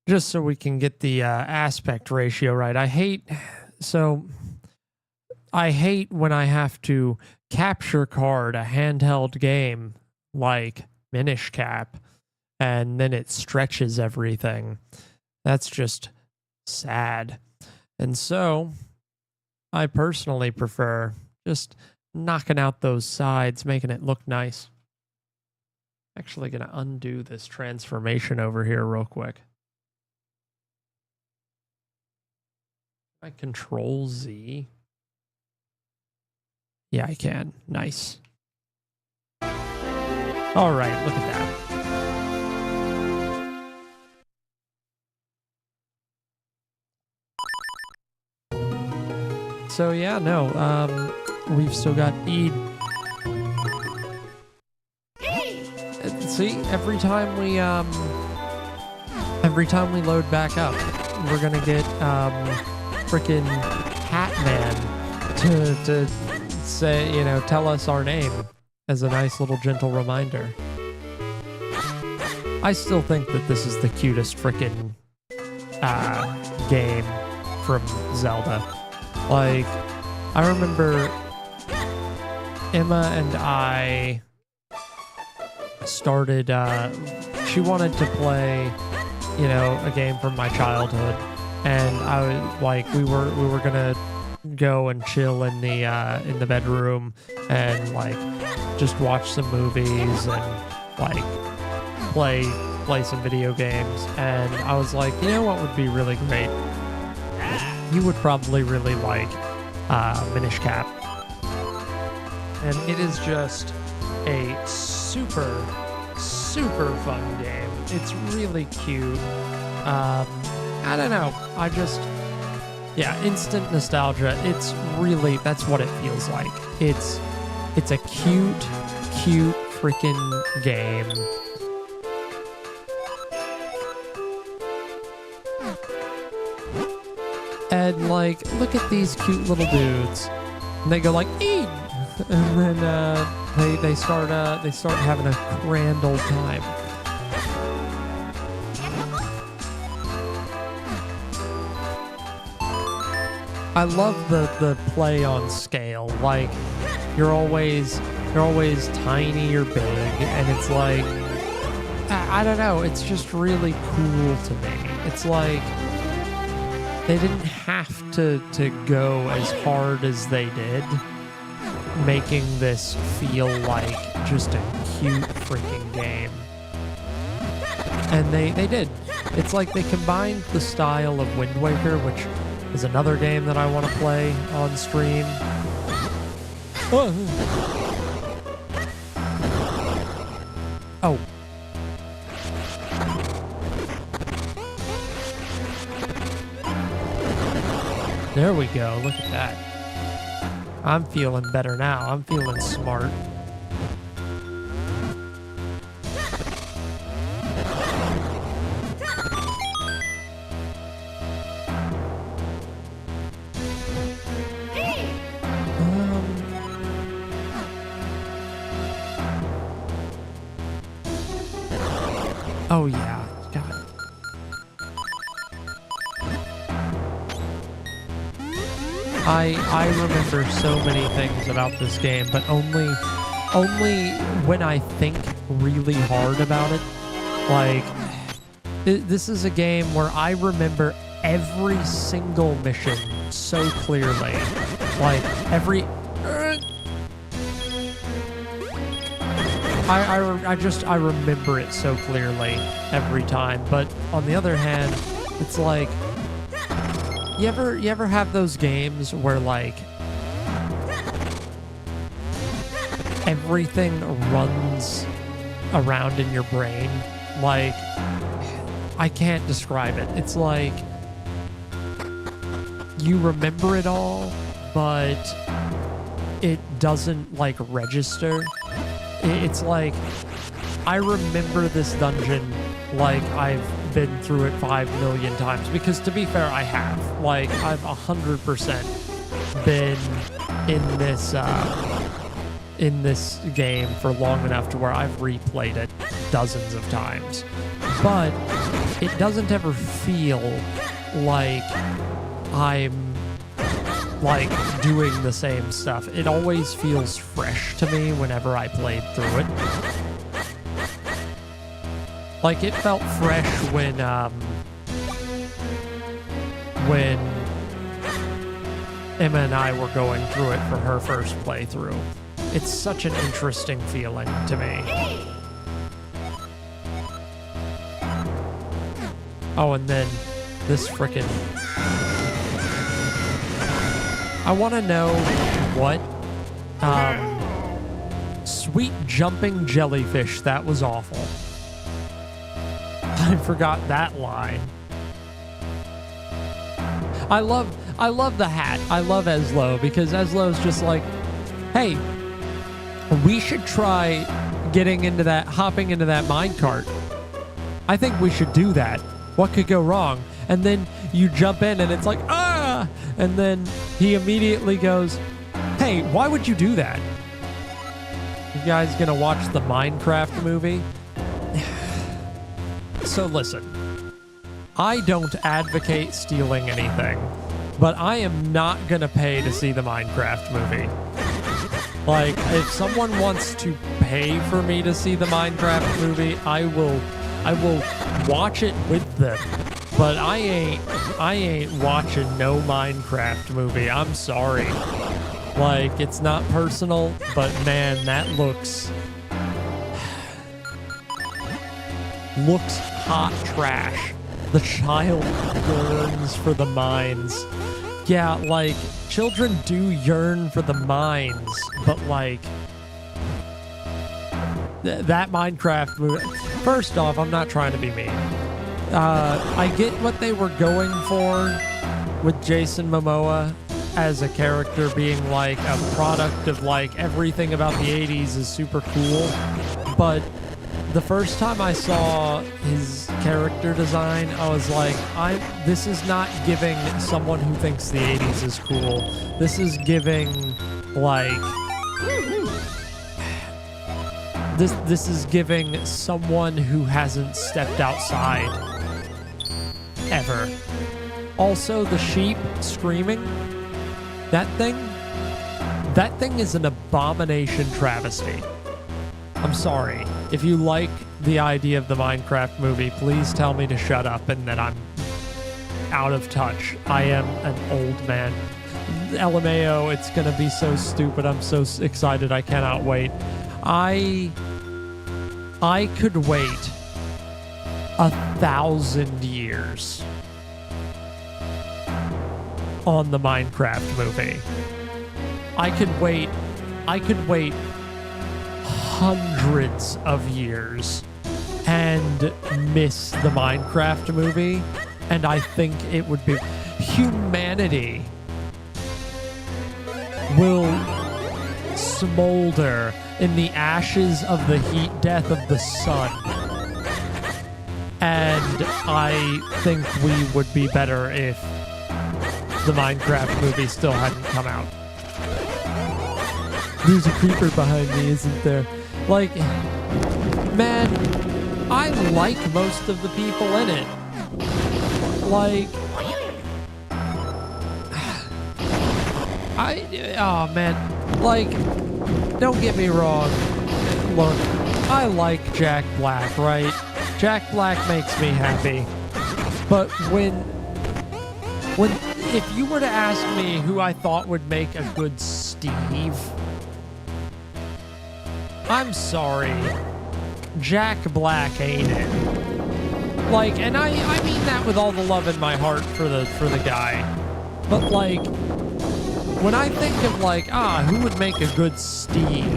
Just so we can get the aspect ratio right. I hate when I have to capture card a handheld game like Minish Cap and then it stretches everything. That's just sad. And so I personally prefer just knocking out those sides, making it look nice. Actually going to undo this transformation over here real quick. I Control Z. Yeah, I can. Nice. All right, look at that. So yeah, no, we've still got Eid. See, every time we load back up, we're gonna get freaking Hatman to say, tell us our name as a nice little gentle reminder. I still think that this is the cutest freaking game from Zelda. Like, I remember Emma and I started, she wanted to play, a game from my childhood. And I was like, we were gonna go and chill in the bedroom and like just watch some movies and like play some video games. And I was like, you know what would be really great? You would probably really like Minish Cap. And it is just a super, super fun game. It's really cute. I don't know. Instant nostalgia. It's really, that's what it feels like. It's a cute freaking game. And like, look at these cute little dudes. And they go like, eat! And then they start having a grand old time. I love the play on scale. Like, you're always tiny or big, and it's like, I don't know, it's just really cool to me. It's like they didn't have to go as hard as they did, making this feel like just a cute freaking game. And they did. It's like they combined the style of Wind Waker, which is another game that I want to play on stream. Oh. There we go. Look at that. I'm feeling better now. I'm feeling smart. Oh yeah, God. I remember so many things about this game, but only when I think really hard about it. Like, this is a game where I remember every single mission so clearly. Like, every... I remember it so clearly every time. But on the other hand, it's like, you ever have those games where like everything runs around in your brain? Like, I can't describe it. It's like you remember it all, but it doesn't like register. It's like, I remember this dungeon like I've been through it 5 million times, because to be fair, I have. Like, I've 100% been in this game for long enough to where I've replayed it dozens of times. But it doesn't ever feel like I'm like doing the same stuff. It always feels fresh to me whenever I played through it. Like, it felt fresh when Emma and I were going through it for her first playthrough. It's such an interesting feeling to me. Oh, and then this frickin'... I want to know what sweet jumping jellyfish, that was awful. I forgot that line. I love the hat. I love Eslo, because Eslo's just like, hey, we should try hopping into that minecart. I think we should do that. What could go wrong? And then you jump in and it's like, ah! And then he immediately goes, hey, why would you do that? You guys gonna watch the Minecraft movie? So listen, I don't advocate stealing anything, but I am not gonna pay to see the Minecraft movie. Like, if someone wants to pay for me to see the Minecraft movie, I will watch it with them. But I ain't watching no Minecraft movie. I'm sorry. Like, it's not personal, but man, that looks hot trash. The child yearns for the mines. Yeah, like, children do yearn for the mines, but like, that Minecraft movie. First off, I'm not trying to be mean. I get what they were going for with Jason Momoa as a character being like a product of like everything about the 80s is super cool. But the first time I saw his character design, I was like, this is not giving someone who thinks the 80s is cool. This is giving like... This is giving someone who hasn't stepped outside ever. Also, the sheep screaming, that thing is an abomination travesty. I'm sorry. If you like the idea of the Minecraft movie, please tell me to shut up and that I'm out of touch. I am an old man. LMAO, it's gonna be so stupid. I'm so excited. I cannot wait. I could wait 1,000 years on the Minecraft movie. I could wait hundreds of years and miss the Minecraft movie, and I think it would be... Humanity will smolder in the ashes of the heat death of the sun. And I think we would be better if the Minecraft movie still hadn't come out. There's a creeper behind me, isn't there? Like, man, I like most of the people in it. Like, oh man, like, don't get me wrong. Look, I like Jack Black, right? Jack Black makes me happy. But if you were to ask me who I thought would make a good Steve, I'm sorry. Jack Black ain't it. Like, and I mean that with all the love in my heart for the guy. But like, when I think of like, who would make a good Steve?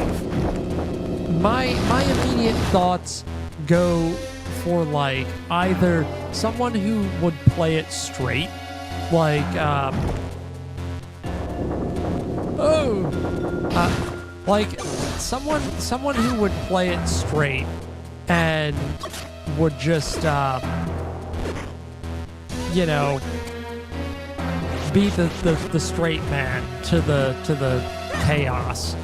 My immediate thoughts go for like either someone who would play it straight, like like someone who would play it straight and would just you know, be the straight man to the chaos,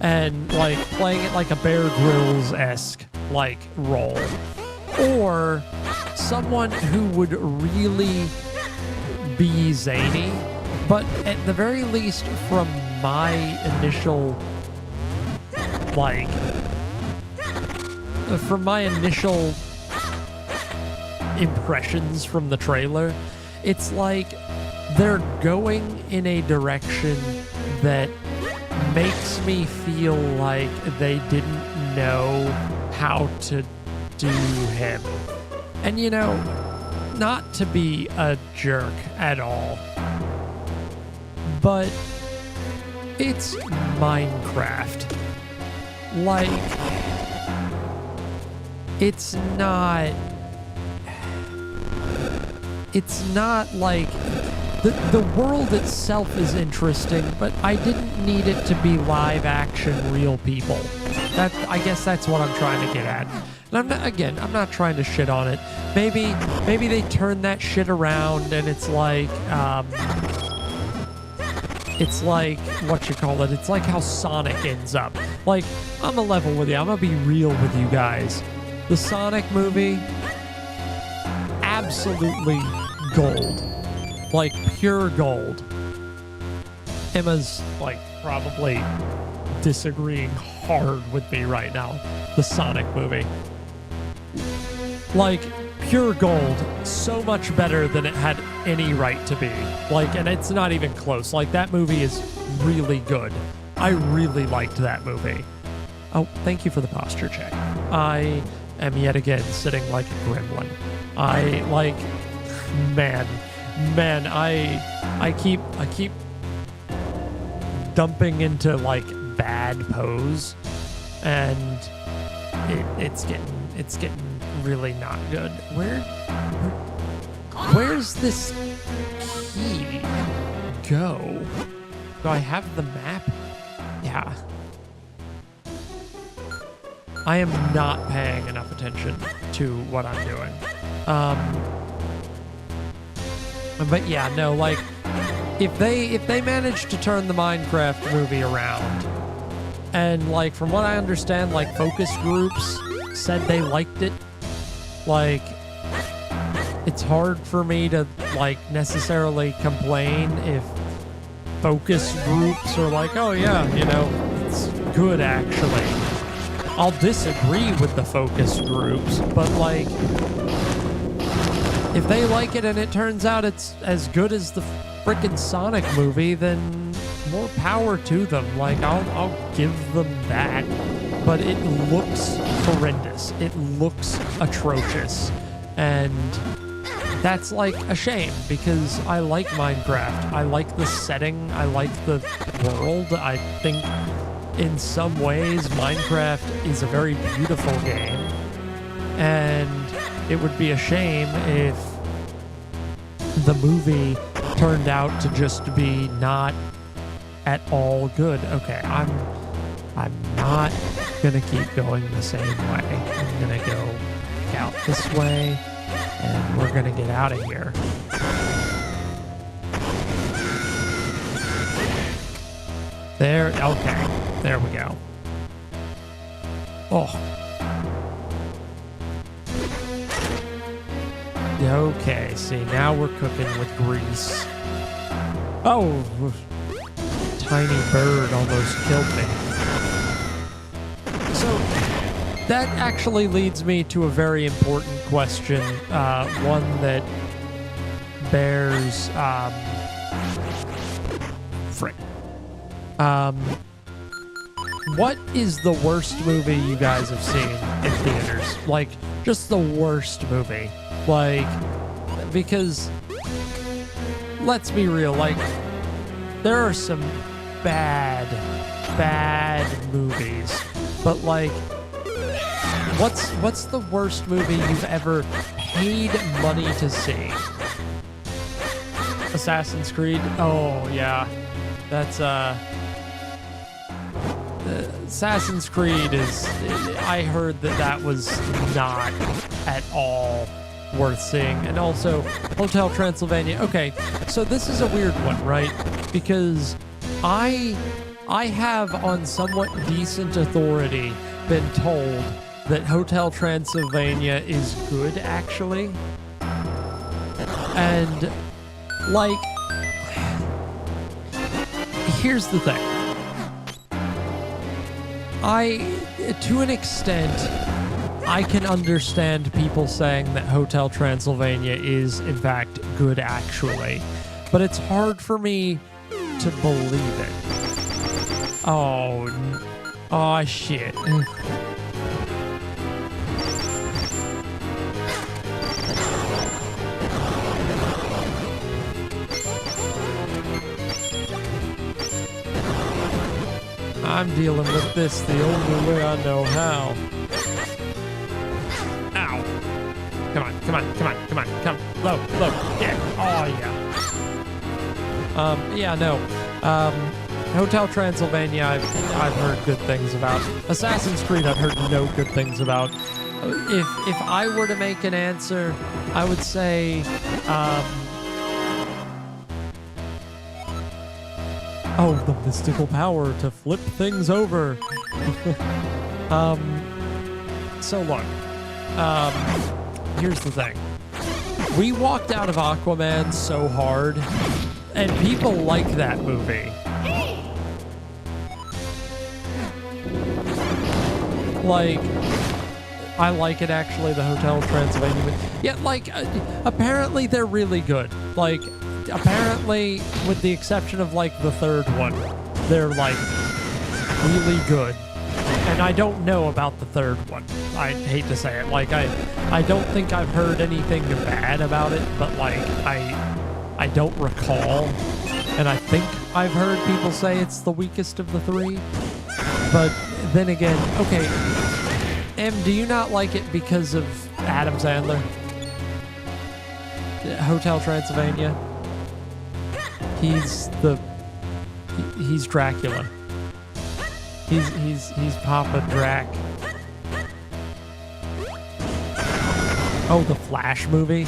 and like playing it like a Bear Grylls-esque like role, or someone who would really be zany, but at the very least from my initial impressions from the trailer, it's like they're going in a direction that makes me feel like they didn't know how to do him. And you know, not to be a jerk at all, but it's Minecraft. Like, it's not like the world itself is interesting, but I didn't need it to be live action real people. I guess that's what I'm trying to get at. And I'm not trying to shit on it. Maybe they turn that shit around and it's like what you call it. It's like how Sonic ends up. Like, I'm a level with you. I'm gonna be real with you guys. The Sonic movie, absolutely gold. Like, pure gold. Emma's, like, probably disagreeing hard with me right now. The Sonic movie. Like, pure gold. So much better than it had any right to be. Like, and it's not even close. Like, that movie is really good. I really liked that movie. Oh, thank you for the posture check. I am yet again sitting like a gremlin. Man, I keep dumping into like bad pose, and it's getting really not good. Where's this key go? Do I have the map? Yeah. I am not paying enough attention to what I'm doing. But yeah, no, like, if they manage to turn the Minecraft movie around, and like from what I understand, like focus groups said they liked it, like, it's hard for me to like necessarily complain if focus groups are like, oh yeah, you know, it's good actually. I'll disagree with the focus groups, but like, if they like it and it turns out it's as good as the frickin' Sonic movie, then more power to them. Like, I'll give them that. But it looks horrendous. It looks atrocious. And that's like a shame, because I like Minecraft. I like the setting. I like the world. I think in some ways Minecraft is a very beautiful game. And it would be a shame if the movie turned out to just be not at all good. Okay, I'm not gonna keep going the same way. I'm gonna go out this way, and we're gonna get out of here. There, okay, there we go. Oh. Okay, see, now we're cooking with grease. Oh, tiny bird almost killed me. So, that actually leads me to a very important question, one that bears, frick. what is the worst movie you guys have seen in theaters? Like, just the worst movie. Like, because, let's be real, like, there are some bad movies. But, like, what's the worst movie you've ever paid money to see? Assassin's Creed? Oh, yeah. That's, Assassin's Creed is... I heard that was not at all worth seeing. And also, Hotel Transylvania. Okay, so this is a weird one, right? Because I have, on somewhat decent authority, been told that Hotel Transylvania is good, actually. And, like, here's the thing. To an extent, I can understand people saying that Hotel Transylvania is, in fact, good, actually. But it's hard for me to believe it. Oh, shit. I'm dealing with this the only way I know how. Ow. Come. Low. Yeah. Oh, yeah. Yeah, no. Hotel Transylvania, I've heard good things about. Assassin's Creed, I've heard no good things about. If I were to make an answer, I would say, oh, the mystical power to flip things over. So look, here's the thing. We walked out of Aquaman so hard, and people like that movie. Like, I like it actually, the Hotel Transylvania. Yeah, like, apparently they're really good. Like, apparently, with the exception of, like, the third one, they're, like, really good. And I don't know about the third one. I hate to say it. Like, I don't think I've heard anything bad about it, but, like, I don't recall. And I think I've heard people say it's the weakest of the three. But then again, okay, Em, do you not like it because of Adam Sandler? Hotel Transylvania? He's Dracula. He's Papa Drac. Oh, the Flash movie?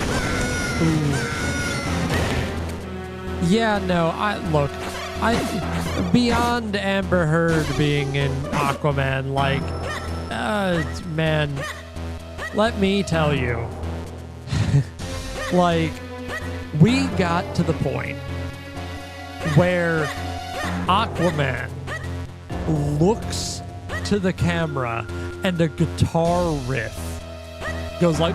Ooh. Yeah, no, beyond Amber Heard being in Aquaman, like, man, let me tell you, like, we got to the point where Aquaman looks to the camera and a guitar riff goes like,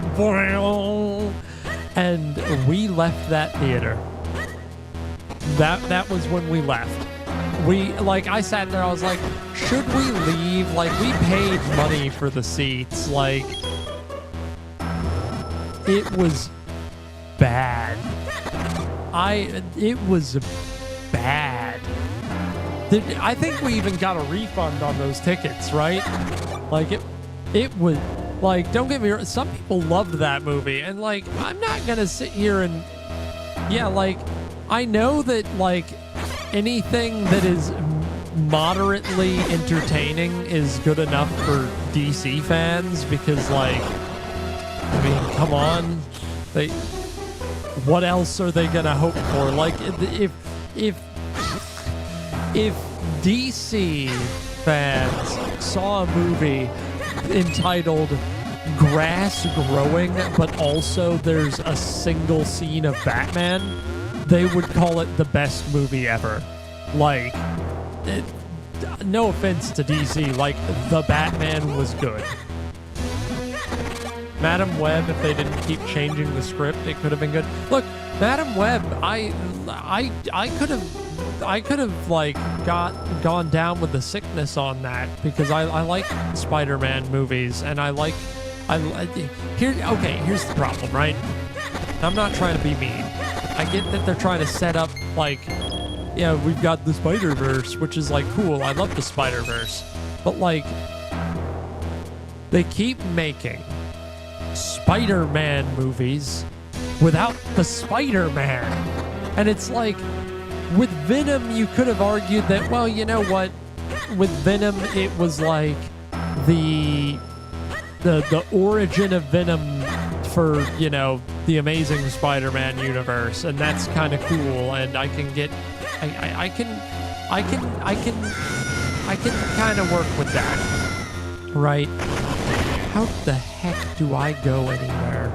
and we left that theater. That was when we left. I sat there, I was like, should we leave? Like, we paid money for the seats. Like, it was bad. It was bad. I think we even got a refund on those tickets, right? Like, it was, like, don't get me wrong, some people loved that movie, and, like, I'm not gonna sit here and, yeah, like, I know that, like, anything that is moderately entertaining is good enough for DC fans, because, like, I mean, come on, what else are they gonna hope for? Like, if DC fans saw a movie entitled Grass Growing, but also there's a single scene of Batman, they would call it the best movie ever. Like, no offense to DC, like, the Batman was good. Madam Web, if they didn't keep changing the script, it could have been good. Look, Madam Web, I could have I could have like gone down with the sickness on that because I like Spider-Man movies and here's the problem, right? I'm not trying to be mean. I get that they're trying to set up like, yeah, we've got the Spider-Verse, which is like cool. I love the Spider-Verse. But like they keep making Spider-Man movies without the Spider-Man. And it's like with Venom, you could have argued that, well, you know what? With Venom, it was like the origin of Venom for, you know, the Amazing Spider-Man universe, and that's kind of cool. And I can kind of work with that, right? How the heck do I go anywhere?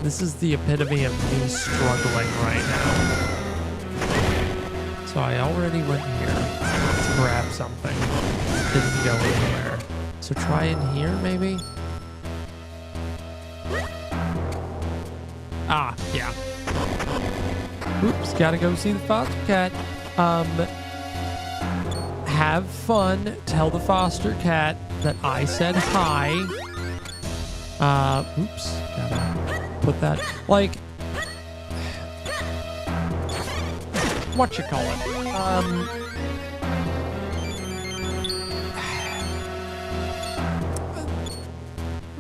This is the epitome of me struggling right now. So I already went here to grab something. Didn't go anywhere. So try in here, maybe? Ah, yeah. Oops, gotta go see the foster cat. Have fun. Tell the foster cat that I said hi. Oops, gotta put that, like, what you call it?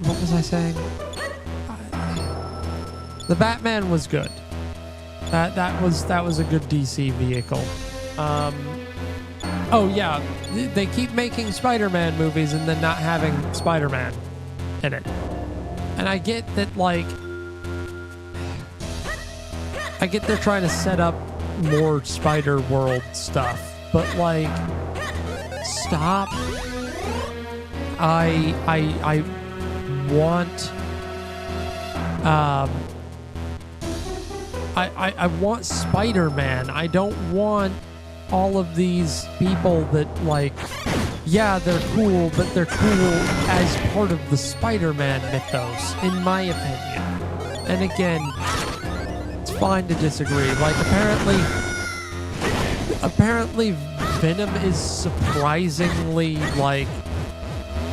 What was I saying? The Batman was good. That was a good DC vehicle. Oh yeah, they keep making Spider-Man movies and then not having Spider-Man in it. And I get that, like, I get they're trying to set up more Spider-World stuff, but like, stop. I want I want Spider-Man. I don't want all of these people that, like, yeah, they're cool, but they're cool as part of the Spider-Man mythos, in my opinion. And again, it's fine to disagree. Like, apparently Venom is surprisingly, like,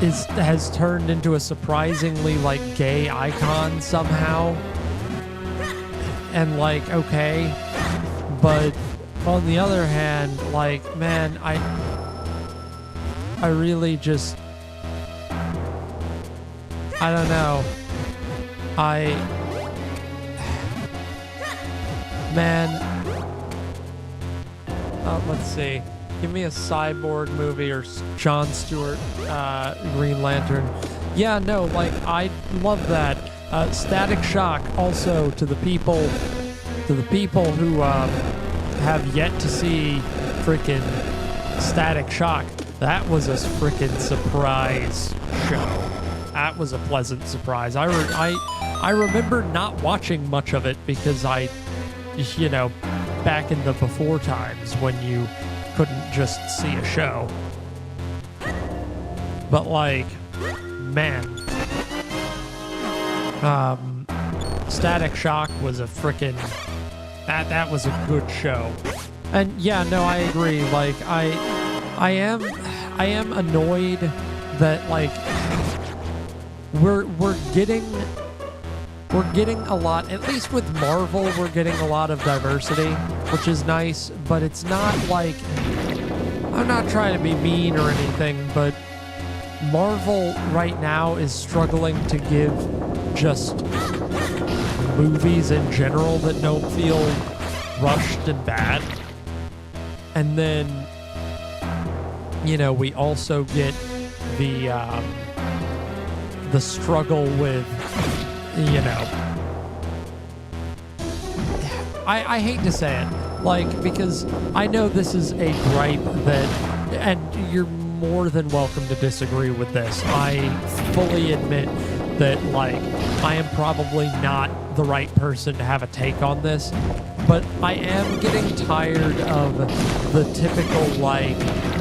has turned into a surprisingly, like, gay icon somehow. And, like, okay. But on the other hand, like, man, I really just, I don't know. Man, let's see. Give me a Cyborg movie or Jon Stewart, Green Lantern. Yeah, no, like, I love that. Static Shock also, to the people who have yet to see frickin' Static Shock. That was a frickin' surprise show. That was a pleasant surprise. I remember not watching much of it because you know, back in the before times when you couldn't just see a show. But, like, man, Static Shock was a frickin' that was a good show. And yeah, no, I agree. Like, I am annoyed that, like, we're getting a lot, at least with Marvel, we're getting a lot of diversity, which is nice, but it's not like, I'm not trying to be mean or anything, but Marvel right now is struggling to give just movies in general that don't feel rushed and bad. And then, you know, we also get the struggle with, you know, I hate to say it, like, because I know this is a gripe that, and you're more than welcome to disagree with this. I fully admit that, like, I am probably not the right person to have a take on this, but I am getting tired of the typical, like,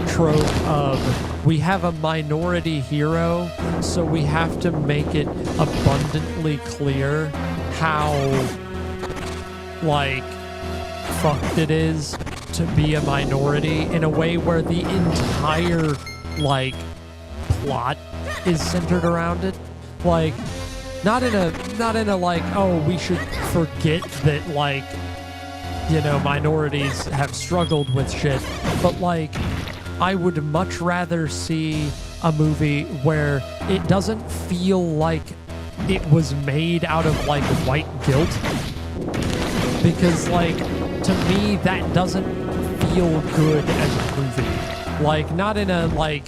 trope of we have a minority hero, so we have to make it abundantly clear how like fucked it is to be a minority in a way where the entire like plot is centered around it. Like not in a like, oh, we should forget that, like, you know, minorities have struggled with shit, but like I would much rather see a movie where it doesn't feel like it was made out of like white guilt, because like to me that doesn't feel good as a movie. Like not in a like,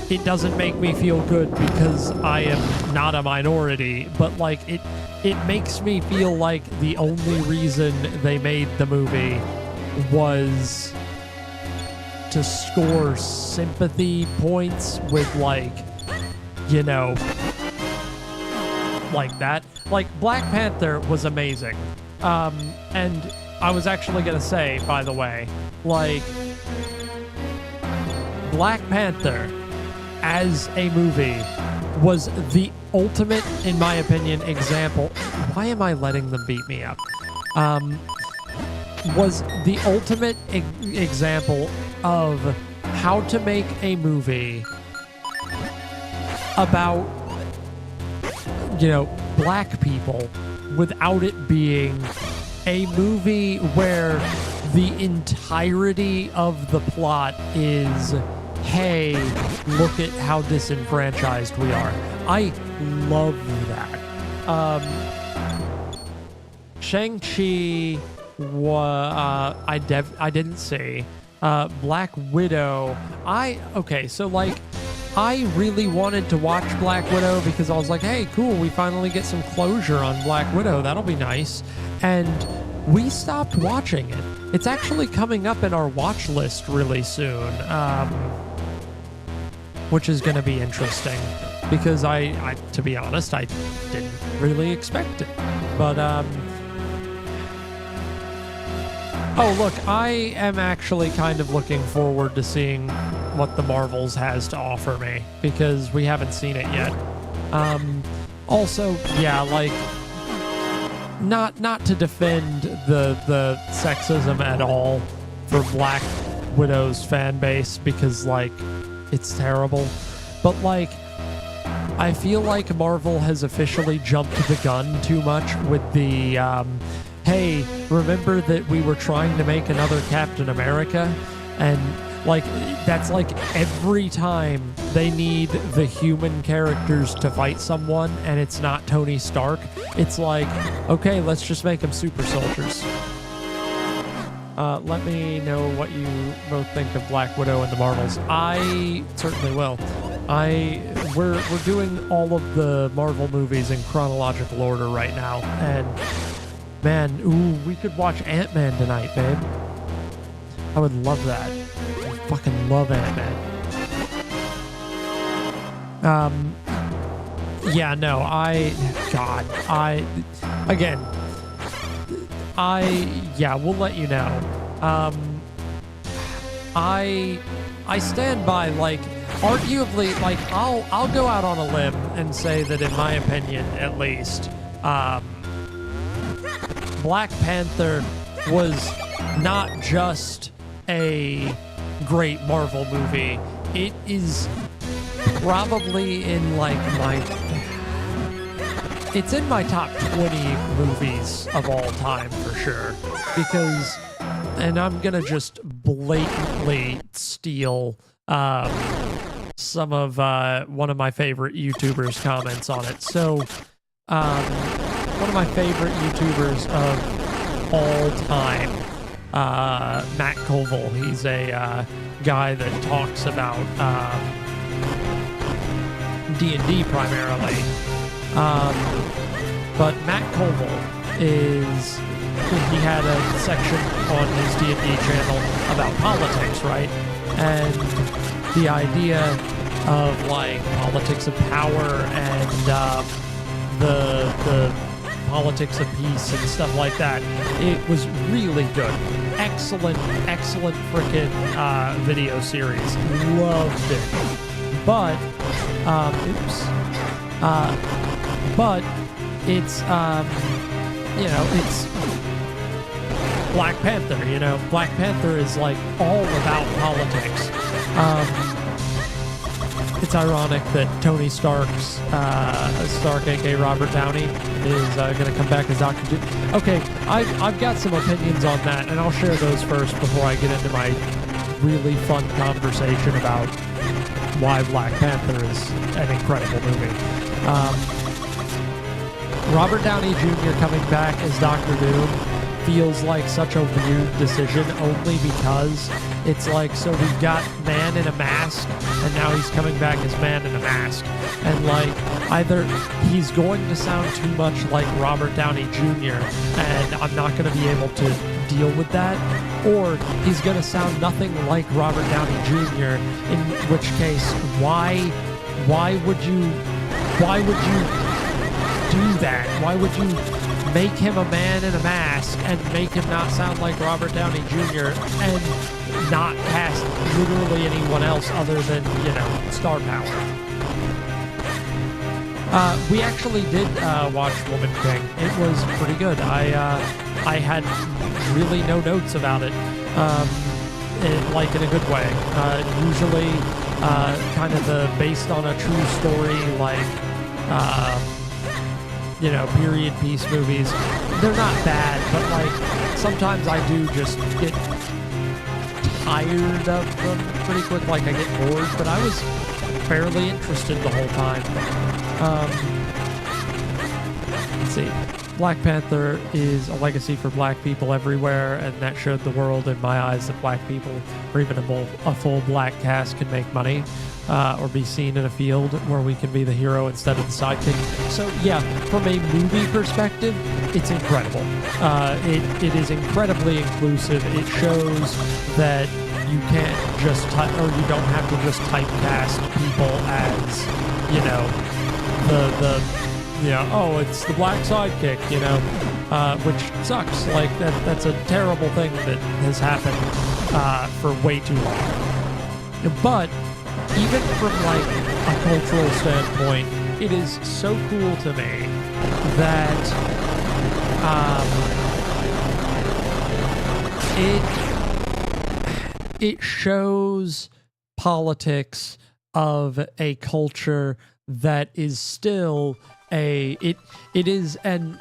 it doesn't make me feel good because I am not a minority, but like it makes me feel like the only reason they made the movie was to score sympathy points with, like, you know, like that. Like Black Panther was amazing. And I was actually gonna say, by the way, like Black Panther as a movie was the ultimate, in my opinion, example. Why am I letting them beat me up? Was the ultimate example of how to make a movie about, you know, black people without it being a movie where the entirety of the plot is, hey, look at how disenfranchised we are. I love that. Shang-Chi, I didn't see. Black Widow, okay, so like, I really wanted to watch Black Widow because I was like, hey, cool, we finally get some closure on Black Widow. That'll be nice. And we stopped watching it. It's actually coming up in our watch list really soon, which is going to be interesting because I, to be honest, I didn't really expect it. But, oh, look, I am actually kind of looking forward to seeing what the Marvels has to offer me because we haven't seen it yet. Also, yeah, like, not to defend the sexism at all for Black Widow's fan base because, like, it's terrible. But, like, I feel like Marvel has officially jumped the gun too much with the, hey, remember that we were trying to make another Captain America? And, like, that's like every time they need the human characters to fight someone and it's not Tony Stark, it's like, okay, let's just make them super soldiers. Let me know what you both think of Black Widow and the Marvels. I certainly will. We're doing all of the Marvel movies in chronological order right now, and man, ooh, we could watch Ant-Man tonight, babe. I would love that. I fucking love Ant-Man. Yeah, no, yeah, we'll let you know. I stand by, like, arguably, like, I'll go out on a limb and say that, in my opinion, at least, Black Panther was not just a great Marvel movie. It is probably in, like, it's in my top 20 movies of all time for sure. Because, and I'm gonna just blatantly steal some of one of my favorite YouTubers' comments on it. So, one of my favorite YouTubers of all time, Matt Colville. He's a guy that talks about D&D primarily. But Matt Colville he had a section on his D&D channel about politics, right? And the idea of, like, politics of power and the politics of peace and stuff like that. It was really good. Excellent freaking video series. Loved it. But, but it's, you know, Black Panther. You know, Black Panther is like all about politics. It's ironic that Tony Stark's aka Robert Downey, is going to come back as Dr. Doom. Okay, I've got some opinions on that, and I'll share those first before I get into my really fun conversation about why Black Panther is an incredible movie. Robert Downey Jr. coming back as Dr. Doom feels like such a weird decision, only because it's like, so we've got Man in a Mask, and now he's coming back as Man in a Mask. And like, either he's going to sound too much like Robert Downey Jr., and I'm not going to be able to deal with that, or he's going to sound nothing like Robert Downey Jr., in which case, why would you do that? Why would you make him a man in a mask and make him not sound like Robert Downey Jr. and not cast literally anyone else other than, you know, star power? We actually did watch Woman King. It was pretty good. I had really no notes about it, like in a good way. Usually, kind of the based on a true story, like, you know, period piece movies. They're not bad, but like sometimes I do just get tired of them pretty quick. Like I get bored, but I was fairly interested the whole time. Let's see. Black Panther is a legacy for black people everywhere, and that showed the world, in my eyes, that black people, or even a full black cast, can make money, or be seen in a field where we can be the hero instead of the sidekick. So yeah, from a movie perspective, it's incredible. It is incredibly inclusive. It shows that you can't just or you don't have to just typecast people as, you know, the oh, it's the black sidekick, you know, which sucks. Like that's a terrible thing that has happened for way too long. But even from like a cultural standpoint, it is so cool to me that it shows politics of a culture that is still it is an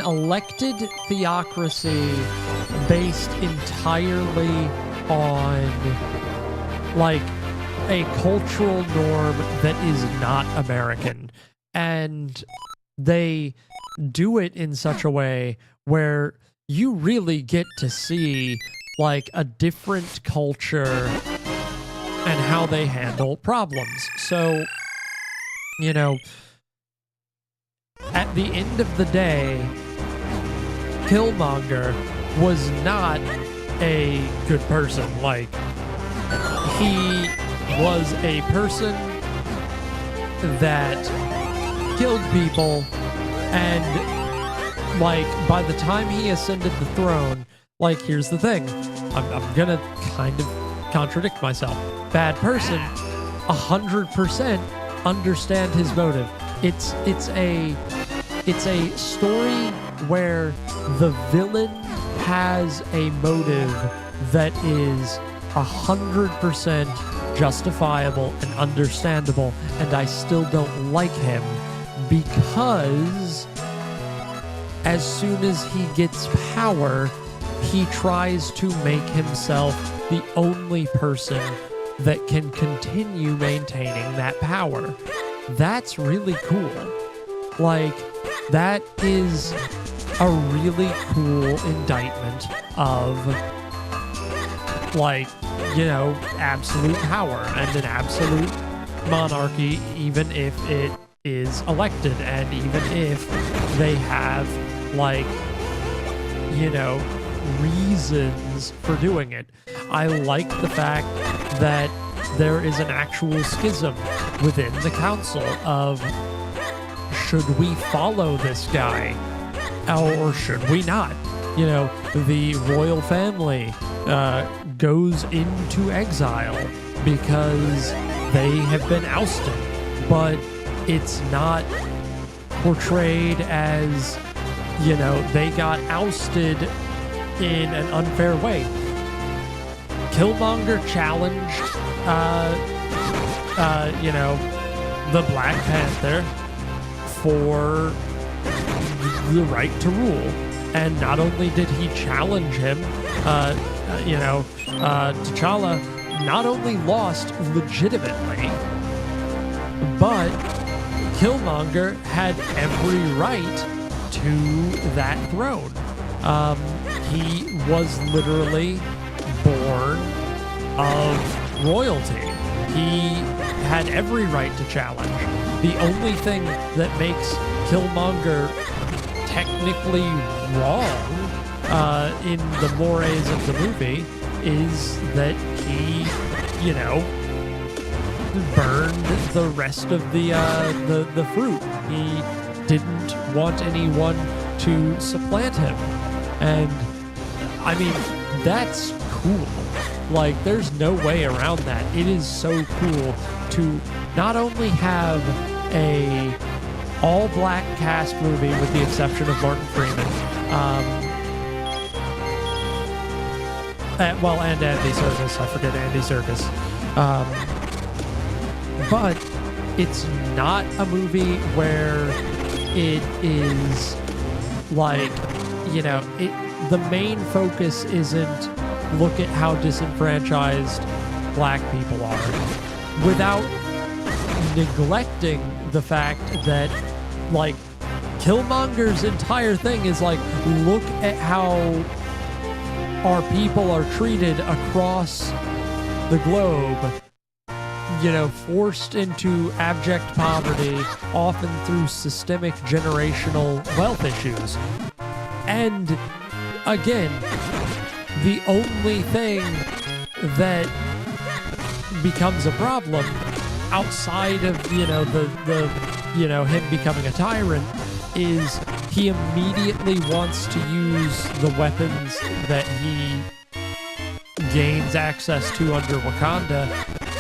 elected theocracy based entirely on like a cultural norm that is not American, and they do it in such a way where you really get to see like a different culture and how they handle problems. So, you know, at the end of the day, Killmonger was not a good person. Like, he was a person that killed people, and like by the time he ascended the throne, like here's the thing, I'm gonna kind of contradict myself. Bad person, 100% understand his motive. It's a story where the villain has a motive that is 100% justifiable and understandable, and I still don't like him because as soon as he gets power, he tries to make himself the only person that can continue maintaining that power. That's really cool. Like, that is a really cool indictment of, like, you know, absolute power and an absolute monarchy, even if it is elected, and even if they have, like, you know, reasons for doing it. I like the fact that there is an actual schism within the council of, should we follow this guy or should we not? You know, the royal family goes into exile because they have been ousted, but it's not portrayed as they got ousted in an unfair way. Killmonger challenged, the Black Panther for the right to rule. And not only did he challenge him, T'Challa not only lost legitimately, but Killmonger had every right to that throne. He was literally born of royalty. He had every right to challenge. The only thing that makes Killmonger technically wrong in the mores of the movie is that he, burned the rest of the fruit. He didn't want anyone to supplant him. And I mean, that's cool. Like, there's no way around that. It is so cool to not only have a all-black cast movie with the exception of Martin Freeman, and Andy Serkis. I forget Andy Serkis. But it's not a movie where it is like, the main focus isn't look at how disenfranchised black people are, without neglecting the fact that, like, Killmonger's entire thing is like, look at how our people are treated across the globe, forced into abject poverty, often through systemic generational wealth issues. And again, the only thing that becomes a problem outside of, him becoming a tyrant is he immediately wants to use the weapons that he gains access to under Wakanda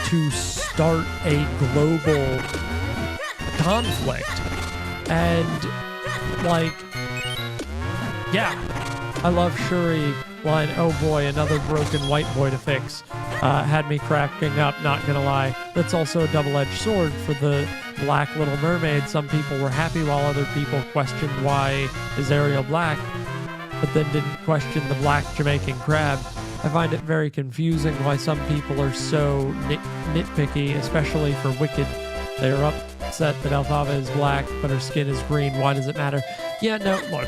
to start a global conflict. And, I love Shuri line, "Oh boy, another broken white boy to fix." Had me cracking up, not gonna lie. That's also a double-edged sword for the Black Little Mermaid. Some people were happy while other people questioned why is Ariel black, but then didn't question the black Jamaican crab. I find it very confusing why some people are so nitpicky, especially for Wicked. They are upset that Elphaba is black, but her skin is green. Why does it matter? Yeah, no, look,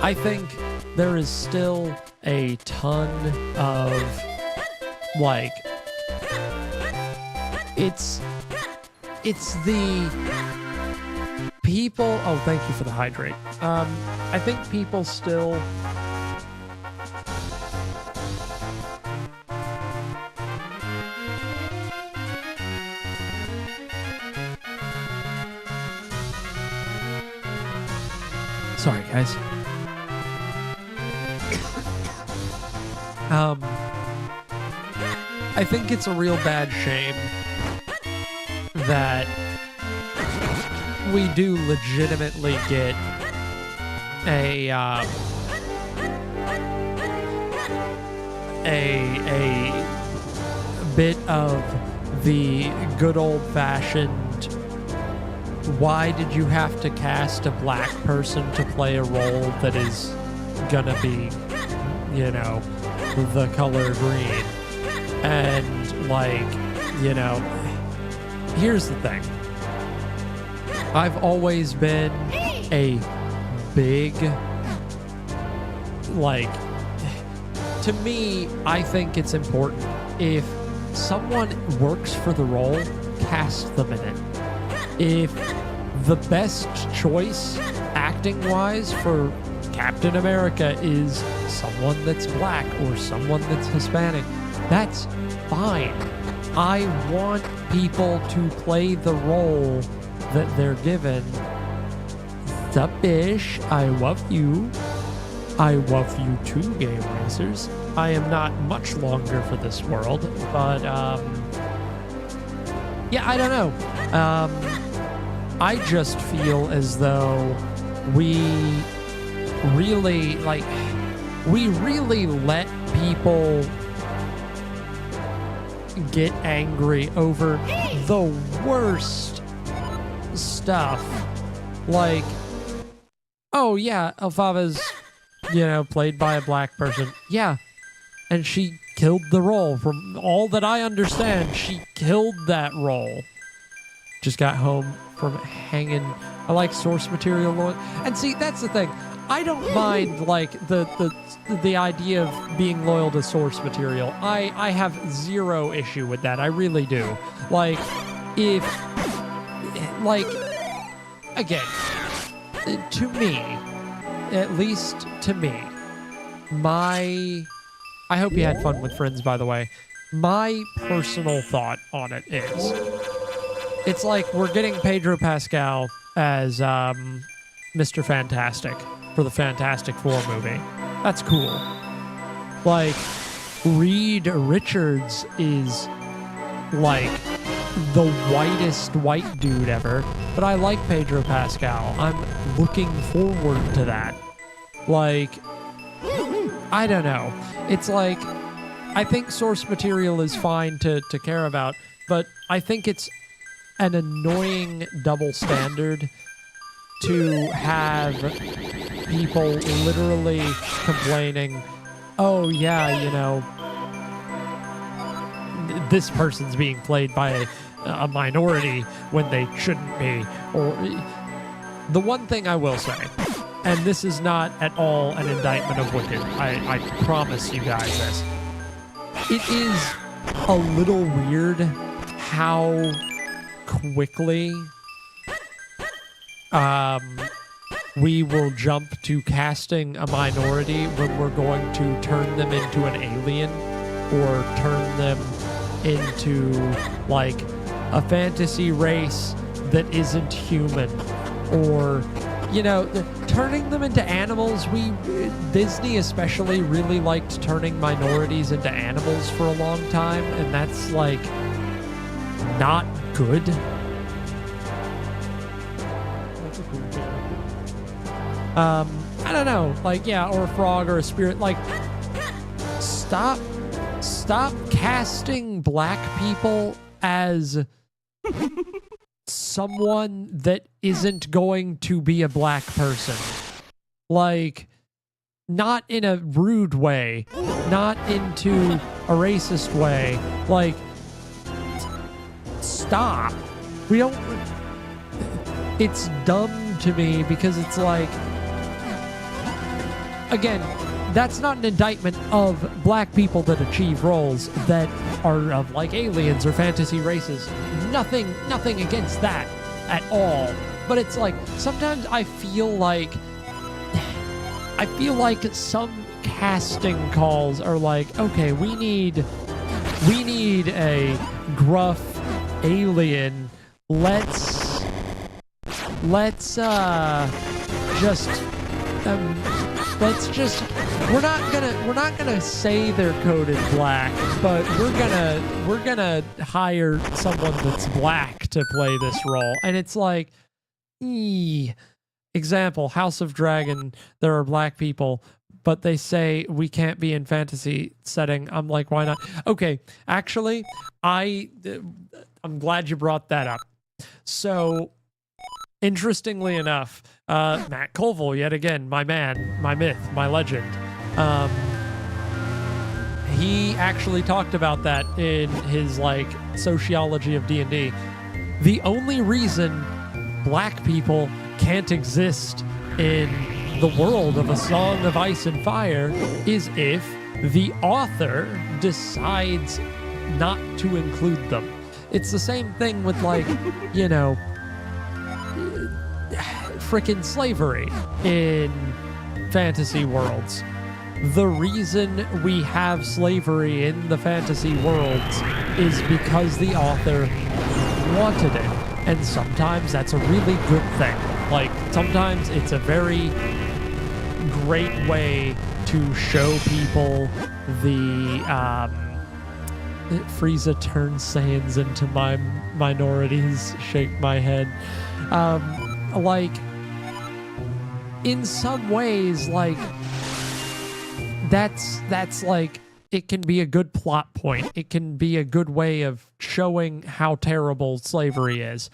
I think there is still a ton of, it's the people. Oh, thank you for the hydrate. I think people still. Sorry, guys. I think it's a real bad shame that we do legitimately get a bit of the good old-fashioned, why did you have to cast a black person to play a role that is gonna be, the color green? And, here's the thing. I've always been a big, to me, I think it's important. If someone works for the role, cast them in it. If the best choice, acting-wise, for Captain America is someone that's black or someone that's Hispanic, that's fine. I want people to play the role that they're given. Sup, bish? I love you. I love you too, gay racers. I am not much longer for this world, but, I don't know. I just feel as though we really, like, we really let people get angry over the worst stuff. Like, oh yeah, Elphava's, played by a black person. Yeah. And she killed the role. From all that I understand, she killed that role. Just got home from hanging. I like source material. And see, that's the thing. I don't mind like the idea of being loyal to source material. I have zero issue with that. I really do. Like, if, like, again, to me, at least to me, I hope you had fun with Friends, by the way. My personal thought on it is, it's like we're getting Pedro Pascal as Mr. Fantastic for the Fantastic Four movie. That's cool. Like, Reed Richards is like the whitest white dude ever, but I like Pedro Pascal. I'm looking forward to that. Like, I don't know. It's like, I think source material is fine to care about, but I think it's an annoying double standard to have people literally complaining, oh yeah, this person's being played by a minority when they shouldn't be. Or the one thing I will say, and this is not at all an indictment of Wicked, I promise you guys this. It is a little weird how quickly we will jump to casting a minority when we're going to turn them into an alien or turn them into like a fantasy race that isn't human, or turning them into animals. Disney especially really liked turning minorities into animals for a long time, and that's like not good. That's a cool character. I don't know, like, yeah, or a frog or a spirit. Like, stop casting black people as someone that isn't going to be a black person. Like, not in a rude way, not into a racist way. Like, stop. We don't... It's dumb to me because it's like... Again, that's not an indictment of black people that achieve roles that are of like aliens or fantasy races. Nothing against that at all. But it's like, sometimes I feel like some casting calls are like, okay, we need a gruff alien. Let's just we're not gonna say they're coded black, but we're gonna hire someone that's black to play this role. And it's like, example, House of Dragon, there are black people, but they say we can't be in fantasy setting. I'm like, why not? Okay, actually, I'm glad you brought that up. So, interestingly enough, Matt Colville, yet again, my man, my myth, my legend, he actually talked about that in his like sociology of D&D. The only reason black people can't exist in the world of A Song of Ice and Fire is if the author decides not to include them. It's the same thing with like, frickin' slavery in fantasy worlds. The reason we have slavery in the fantasy worlds is because the author wanted it. And sometimes that's a really good thing. Like, sometimes it's a very great way to show people the Frieza turns Saiyans into my minorities, shake my head. Like, in some ways, like, that's like, it can be a good plot point. It can be a good way of showing how terrible slavery is.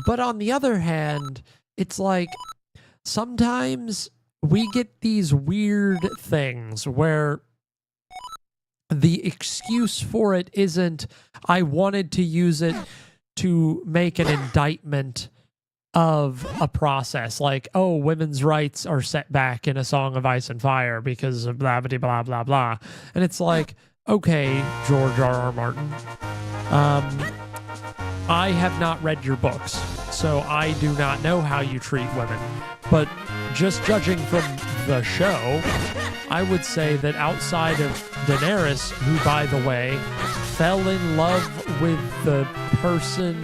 But on the other hand, it's like sometimes we get these weird things where the excuse for it isn't, I wanted to use it to make an indictment of a process, like, oh, women's rights are set back in A Song of Ice and Fire because of blah, blah, blah, blah, blah. And it's like, okay, George R.R. Martin, I have not read your books, so I do not know how you treat women. But just judging from the show, I would say that outside of Daenerys, who, by the way, fell in love with the person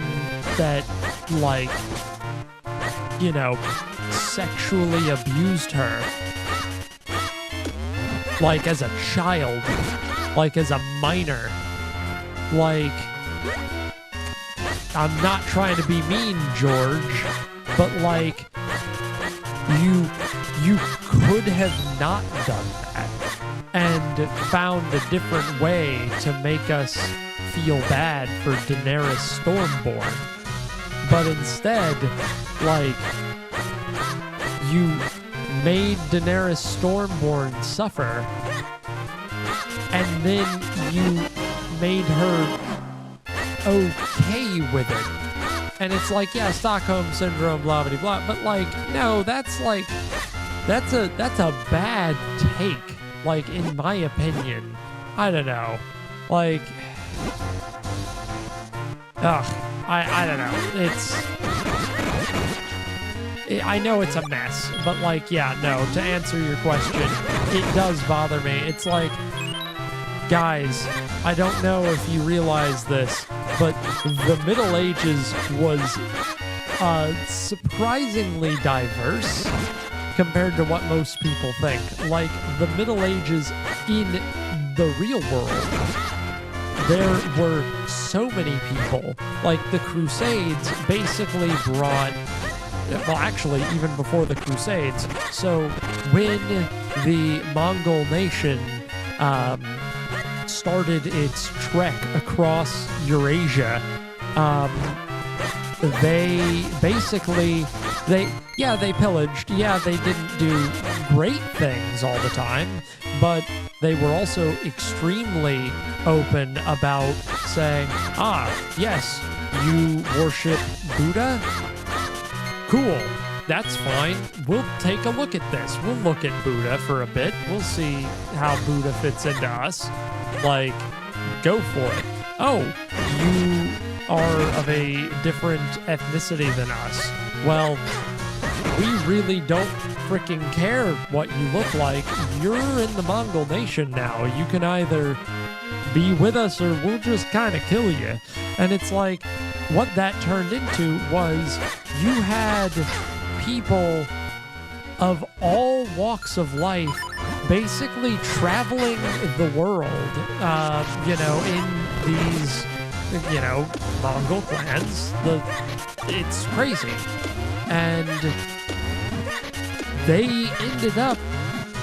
that, like, you know, sexually abused her, like, as a child, like, as a minor, like, I'm not trying to be mean, George, but, like, you could have not done that and found a different way to make us feel bad for Daenerys Stormborn. But instead, like, you made Daenerys Stormborn suffer, and then you made her okay with it. And it's like, yeah, Stockholm Syndrome, blah, blah, blah. But, like, no, that's a bad take, like, in my opinion. I don't know. Like, I don't know. I know it's a mess, but, like, yeah, no, to answer your question, it does bother me. It's like, guys, I don't know if you realize this, but the Middle Ages was surprisingly diverse compared to what most people think. Like, the Middle Ages in the real world, there were so many people. Like, the Crusades basically brought, well, actually, even before the Crusades. So when the Mongol nation started its trek across Eurasia, they basically, they pillaged. Yeah, they didn't do great things all the time, but they were also extremely open about saying, yes, you worship Buddha? Cool. That's fine. We'll take a look at this. We'll look at Buddha for a bit. We'll see how Buddha fits into us. Like, go for it. Oh, you are of a different ethnicity than us. Well, we really don't freaking care what you look like. You're in the Mongol nation now. You can either be with us or we'll just kind of kill you. And it's like, what that turned into was you had people of all walks of life basically traveling the world, in these, Mongol clans. It's crazy. And they ended up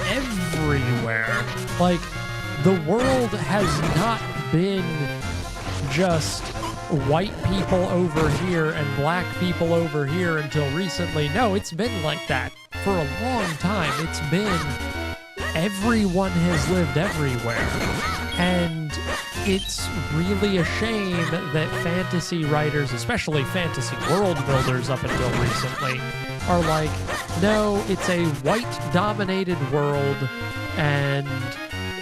everywhere. Like, the world has not been just white people over here and black people over here until recently. No, it's been like that for a long time. It's been everyone has lived everywhere. And it's really a shame that fantasy writers, especially fantasy world builders up until recently, are like, no, it's a white-dominated world, and,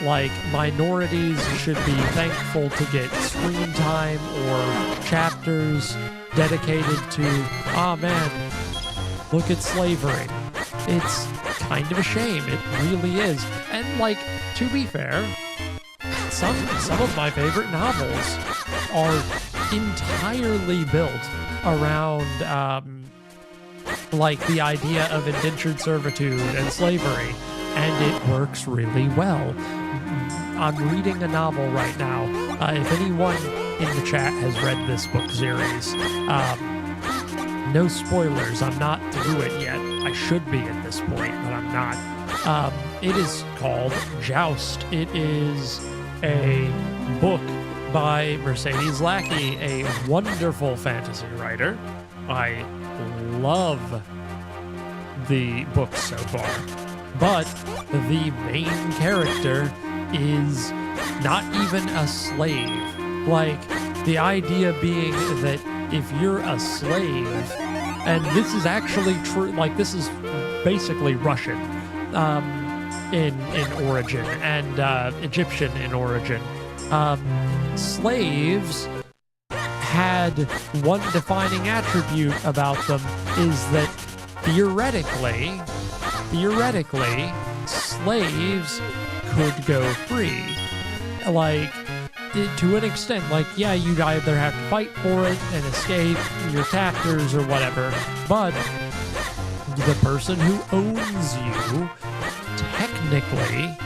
like, minorities should be thankful to get screen time or chapters dedicated to, man, look at slavery. It's kind of a shame. It really is. And, like, to be fair, some of my favorite novels are entirely built around, like, the idea of indentured servitude and slavery, and it works really well. I'm reading a novel right now. If anyone in the chat has read this book series, no spoilers. I'm not through it yet. I should be at this point, but I'm not. It is called Joust. It is a book by Mercedes Lackey, a wonderful fantasy writer. I love the book so far, but the main character is not even a slave. Like, the idea being that if you're a slave, and this is actually true, like, this is basically Russian in origin and Egyptian in origin. Slaves had one defining attribute about them is that theoretically, slaves could go free. Like, to an extent, like, yeah, you'd either have to fight for it and escape your captors or whatever, but the person who owns you technically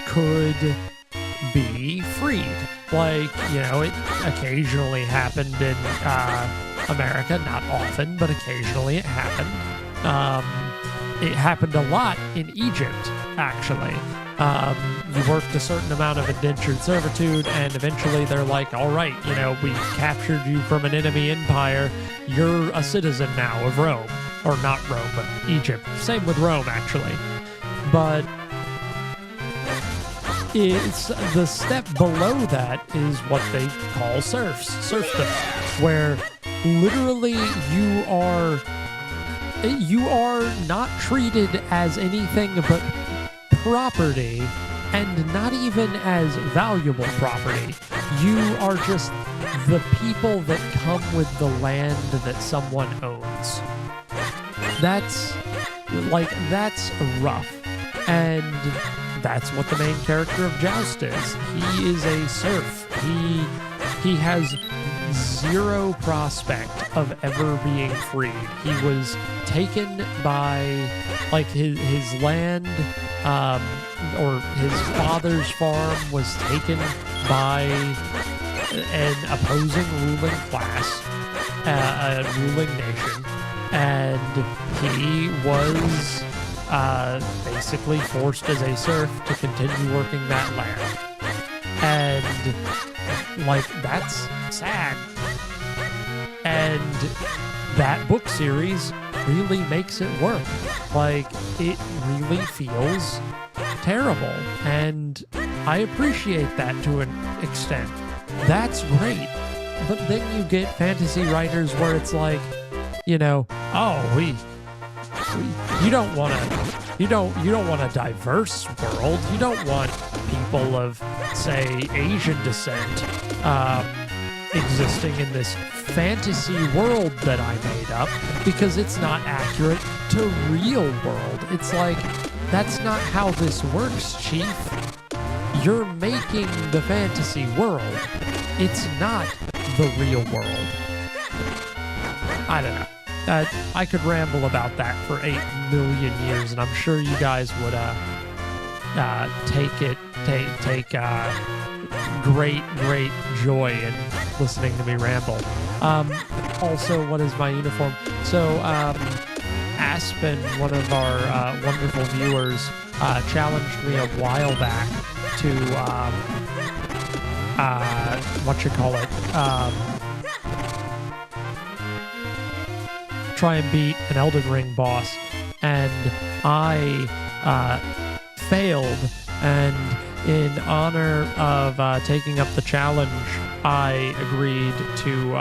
could be freed. Like, you know, it occasionally happened in America, not often, but occasionally it happened. It happened a lot in Egypt, actually. You worked a certain amount of indentured servitude, and eventually they're like, all right, you know, we captured you from an enemy empire. You're a citizen now of Rome. Or not Rome, but Egypt. Same with Rome, actually. But it's the step below that is what they call serfdom, where literally you are not treated as anything but property, and not even as valuable property. You are just the people that come with the land that someone owns. That's rough. And that's what the main character of Joust is. He is a serf. He has zero prospect of ever being freed. He was taken by, like, his land, or his father's farm was taken by an opposing ruling class, a ruling nation, and he was basically forced as a serf to continue working that land. And, like, that's sad. And that book series really makes it work. Like, it really feels terrible. And I appreciate that to an extent. That's great. But then you get fantasy writers where it's like, you know, oh, you don't want a diverse world. You don't want people of, say, Asian descent existing in this fantasy world that I made up, because it's not accurate to real world. It's like, that's not how this works, Chief. You're making the fantasy world. It's not the real world. I don't know. I could ramble about that for 8 million years, and I'm sure you guys would take great joy in listening to me ramble. Also, what is my uniform? So, Aspen, one of our wonderful viewers, challenged me a while back to try and beat an Elden Ring boss, and I failed, and in honor of taking up the challenge, I agreed to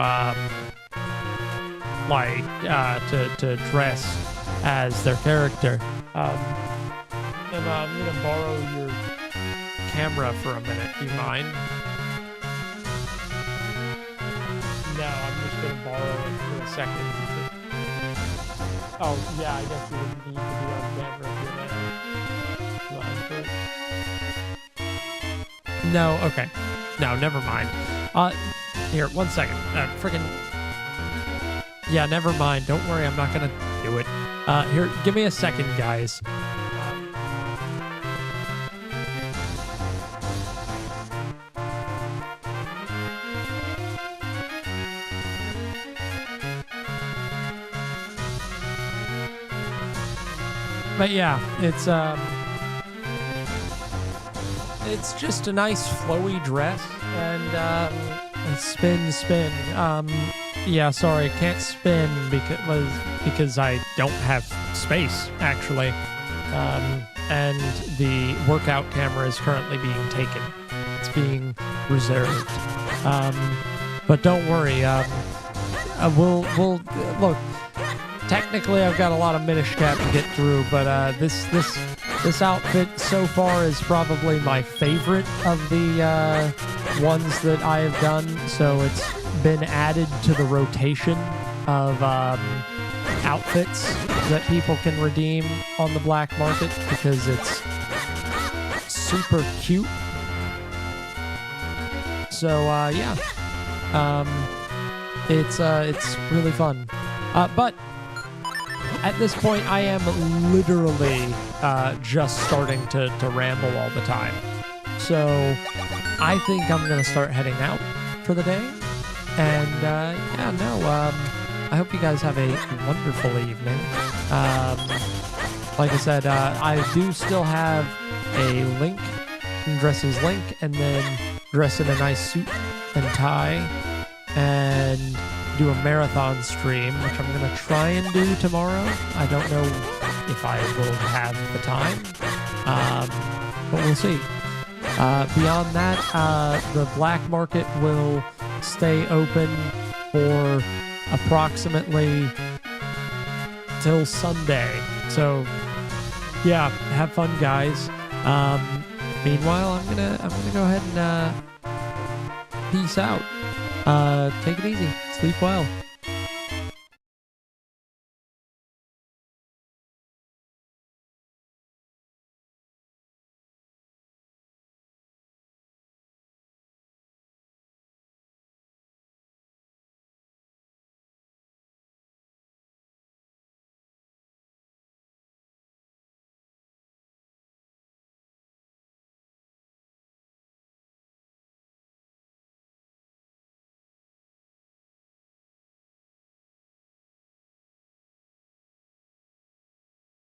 dress as their character. And I'm gonna borrow your camera for a minute. Do you mind? No, I'm just gonna borrow it for a second. Oh, yeah, I guess you wouldn't need to be on camera if you're there. No, okay. No, never mind. Here, 1 second. Yeah, never mind. Don't worry, I'm not gonna do it. Here, give me a second, guys. But yeah, it's just a nice flowy dress and spin. Yeah, sorry, can't spin because I don't have space actually. And the workout camera is currently being taken. It's being reserved. But don't worry. We'll look. Technically, I've got a lot of Minish Cap to get through, but this outfit so far is probably my favorite of the ones that I have done. So it's been added to the rotation of outfits that people can redeem on the black market because it's super cute. So yeah, it's really fun. But at this point, I am literally just starting to ramble all the time. So I think I'm gonna start heading out for the day. And yeah, no. I hope you guys have a wonderful evening. Like I said, I do still have a link, Dresses link, and then dress in a nice suit and tie, and do a marathon stream, which I'm going to try and do tomorrow. I don't know if I will have the time, but we'll see. Beyond that, the black market will stay open for approximately till Sunday. So yeah, have fun, guys. Meanwhile, I'm gonna go ahead and peace out. Take it easy. Sleep well.